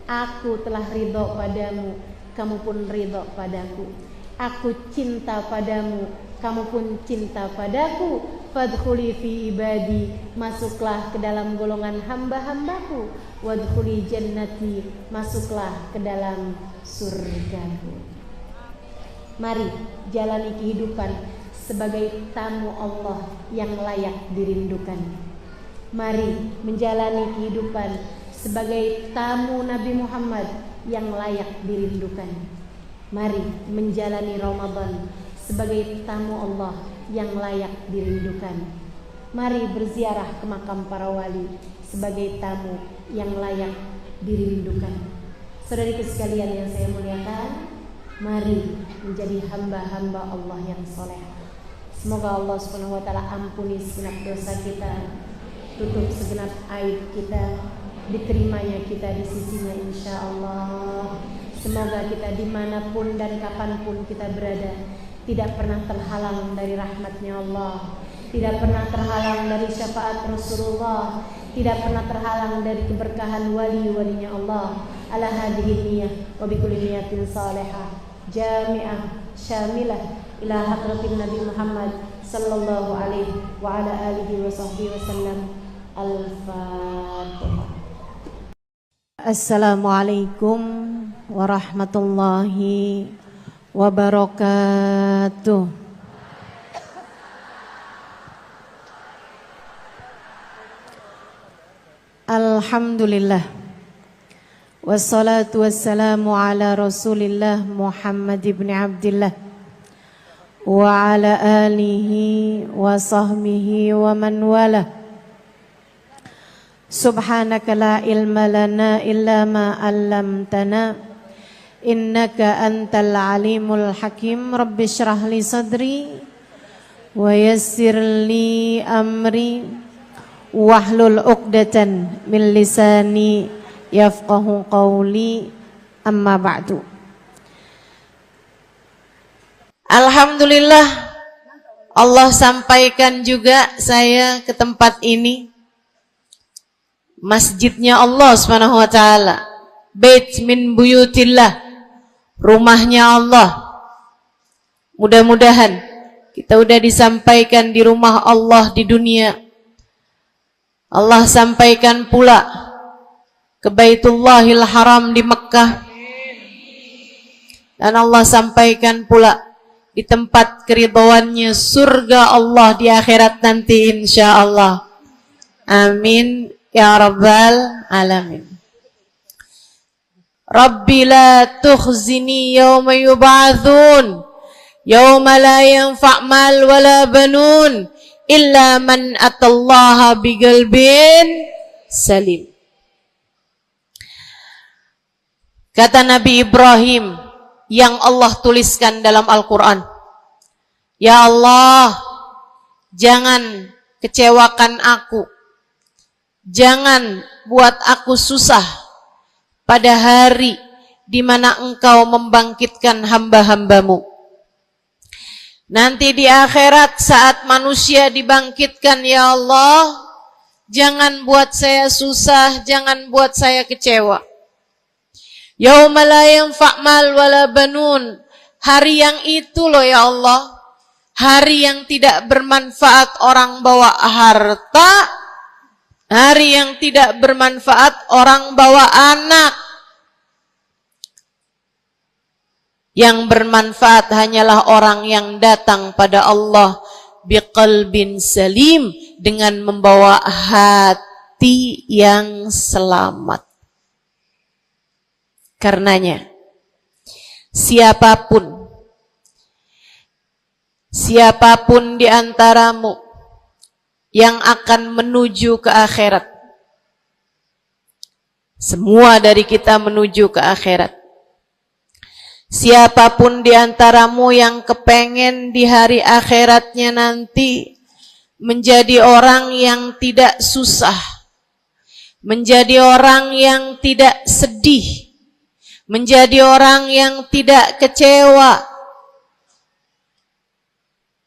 Aku telah ridho padamu, kamu pun ridho padaku. Aku cinta padamu, kamu pun cinta padaku. Fadkhuli fi ibadi, masuklah ke dalam golongan hamba-hambaku. Wadkhuli jannati, masuklah ke dalam surgaku. Mari jalani kehidupan sebagai tamu Allah yang layak dirindukan. Mari menjalani kehidupan sebagai tamu Nabi Muhammad yang layak dirindukan. Mari menjalani Ramadan sebagai tamu Allah yang layak dirindukan. Mari berziarah ke makam para wali sebagai tamu yang layak dirindukan. Saudari sekalian yang saya muliakan, mari menjadi hamba-hamba Allah yang soleh. Semoga Allah Subhanahu wa taala ampuni segenap dosa kita, tutup segenap aib kita, diterimanya kita di sisinya insyaAllah. Semoga kita dimanapun dan kapanpun kita berada tidak pernah terhalang dari rahmatnya Allah, tidak pernah terhalang dari syafaat Rasulullah, tidak pernah terhalang dari keberkahan wali-walinya Allah. Ala hadhihi niyah wa bikulli niyatin salihah jami'ah syamilah ila hadratin Nabi Muhammad sallallahu alaihi wa ala alihi wa sahbihi wasallam. Al-Fatihah. Assalamualaikum warahmatullahi wabarakatuh. Alhamdulillah. Wassalatu wassalamu ala Rasulillah Muhammad ibn Abdillah wa ala alihi wa sahbihi wa man wala. Subhanaka la ilma lana illa ma 'allamtana innaka antal alimul hakim. Rabbi shrah li sadri wa yassir li amri wahlul 'uqdatan min lisani yafqahu qawli, amma ba'du. Alhamdulillah, Allah sampaikan juga saya ke tempat ini. Masjidnya Allah Subhanahu wa taala, bait min buyutillah, rumahnya Allah. Mudah-mudahan kita udah disampaikan di rumah Allah di dunia. Allah sampaikan pula ke Baitullahil Haram di Mekah, dan Allah sampaikan pula di tempat keridhaannya surga Allah di akhirat nanti insyaallah. Amin ya rabbal alamin. Rabbi la tukhzini yawma yub'atsun yawma la yanfa' mal wala banun illa man atallaha biqalbin salim. Kata Nabi Ibrahim yang Allah tuliskan dalam Al-Quran, ya Allah, jangan kecewakan aku, jangan buat aku susah pada hari di mana Engkau membangkitkan hamba-hambamu. Nanti di akhirat saat manusia dibangkitkan, ya Allah, jangan buat saya susah, jangan buat saya kecewa. Yauma la yanfa' mal wala banun. Hari yang itu loh ya Allah, hari yang tidak bermanfaat orang bawa harta, hari yang tidak bermanfaat orang bawa anak. Yang bermanfaat hanyalah orang yang datang pada Allah biqalbin salim, dengan membawa hati yang selamat. Karenanya siapapun di antaramu yang akan menuju ke akhirat, semua dari kita menuju ke akhirat. Siapapun di antaramu yang kepengen di hari akhiratnya nanti menjadi orang yang tidak susah, menjadi orang yang tidak sedih, menjadi orang yang tidak kecewa,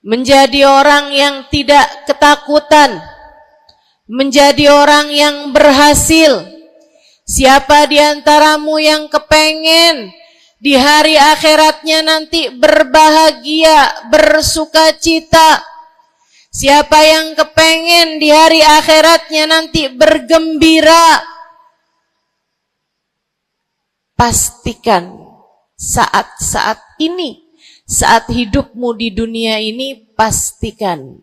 menjadi orang yang tidak ketakutan, menjadi orang yang berhasil. Siapa di antaramu yang kepengen di hari akhiratnya nanti berbahagia, bersukacita? Siapa yang kepengen di hari akhiratnya nanti bergembira? Pastikan saat-saat ini, saat hidupmu di dunia ini, pastikan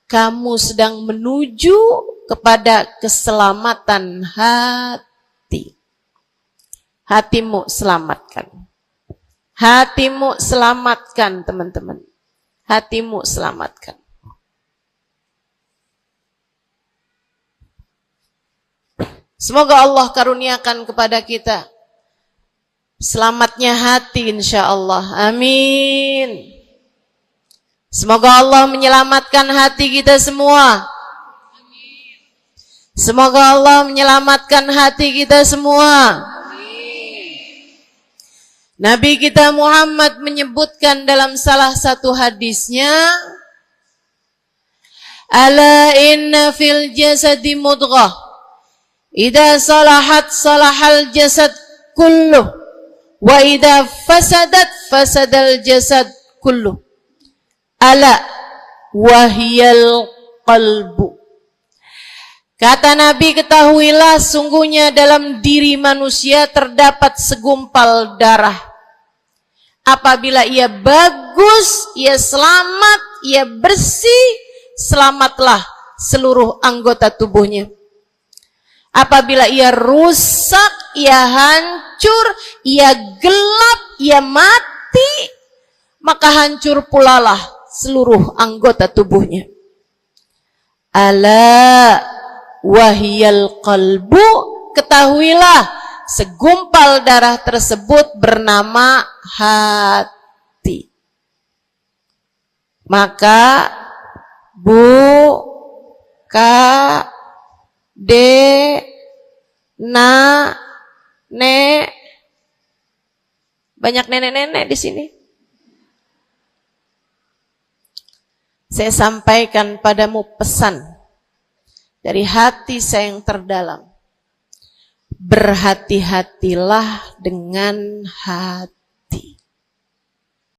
kamu sedang menuju kepada keselamatan hati. Hatimu selamatkan. Hatimu selamatkan, teman-teman. Hatimu selamatkan. Semoga Allah karuniakan kepada kita selamatnya hati insyaallah. Amin. Semoga Allah menyelamatkan hati kita semua. Semoga Allah menyelamatkan hati kita semua. Nabi kita Muhammad menyebutkan dalam salah satu hadisnya, ala inna fil jasadi mudghah, idza salahat salahal jasad kulluh, wa idza fasadat fasadal jasad kullu, ala wahiyal qalbu. Kata Nabi, ketahuilah sungguhnya dalam diri manusia terdapat segumpal darah. Apabila ia bagus, ia selamat, ia bersih, selamatlah seluruh anggota tubuhnya. Apabila ia rusak, ia hancur, ia gelap, ia mati, maka hancur pulalah seluruh anggota tubuhnya. Ala wahiyal qalbu, ketahuilah segumpal darah tersebut bernama hati. Maka nek, banyak nenek-nenek di sini. Saya sampaikan padamu pesan dari hati saya yang terdalam. Berhati-hatilah dengan hati.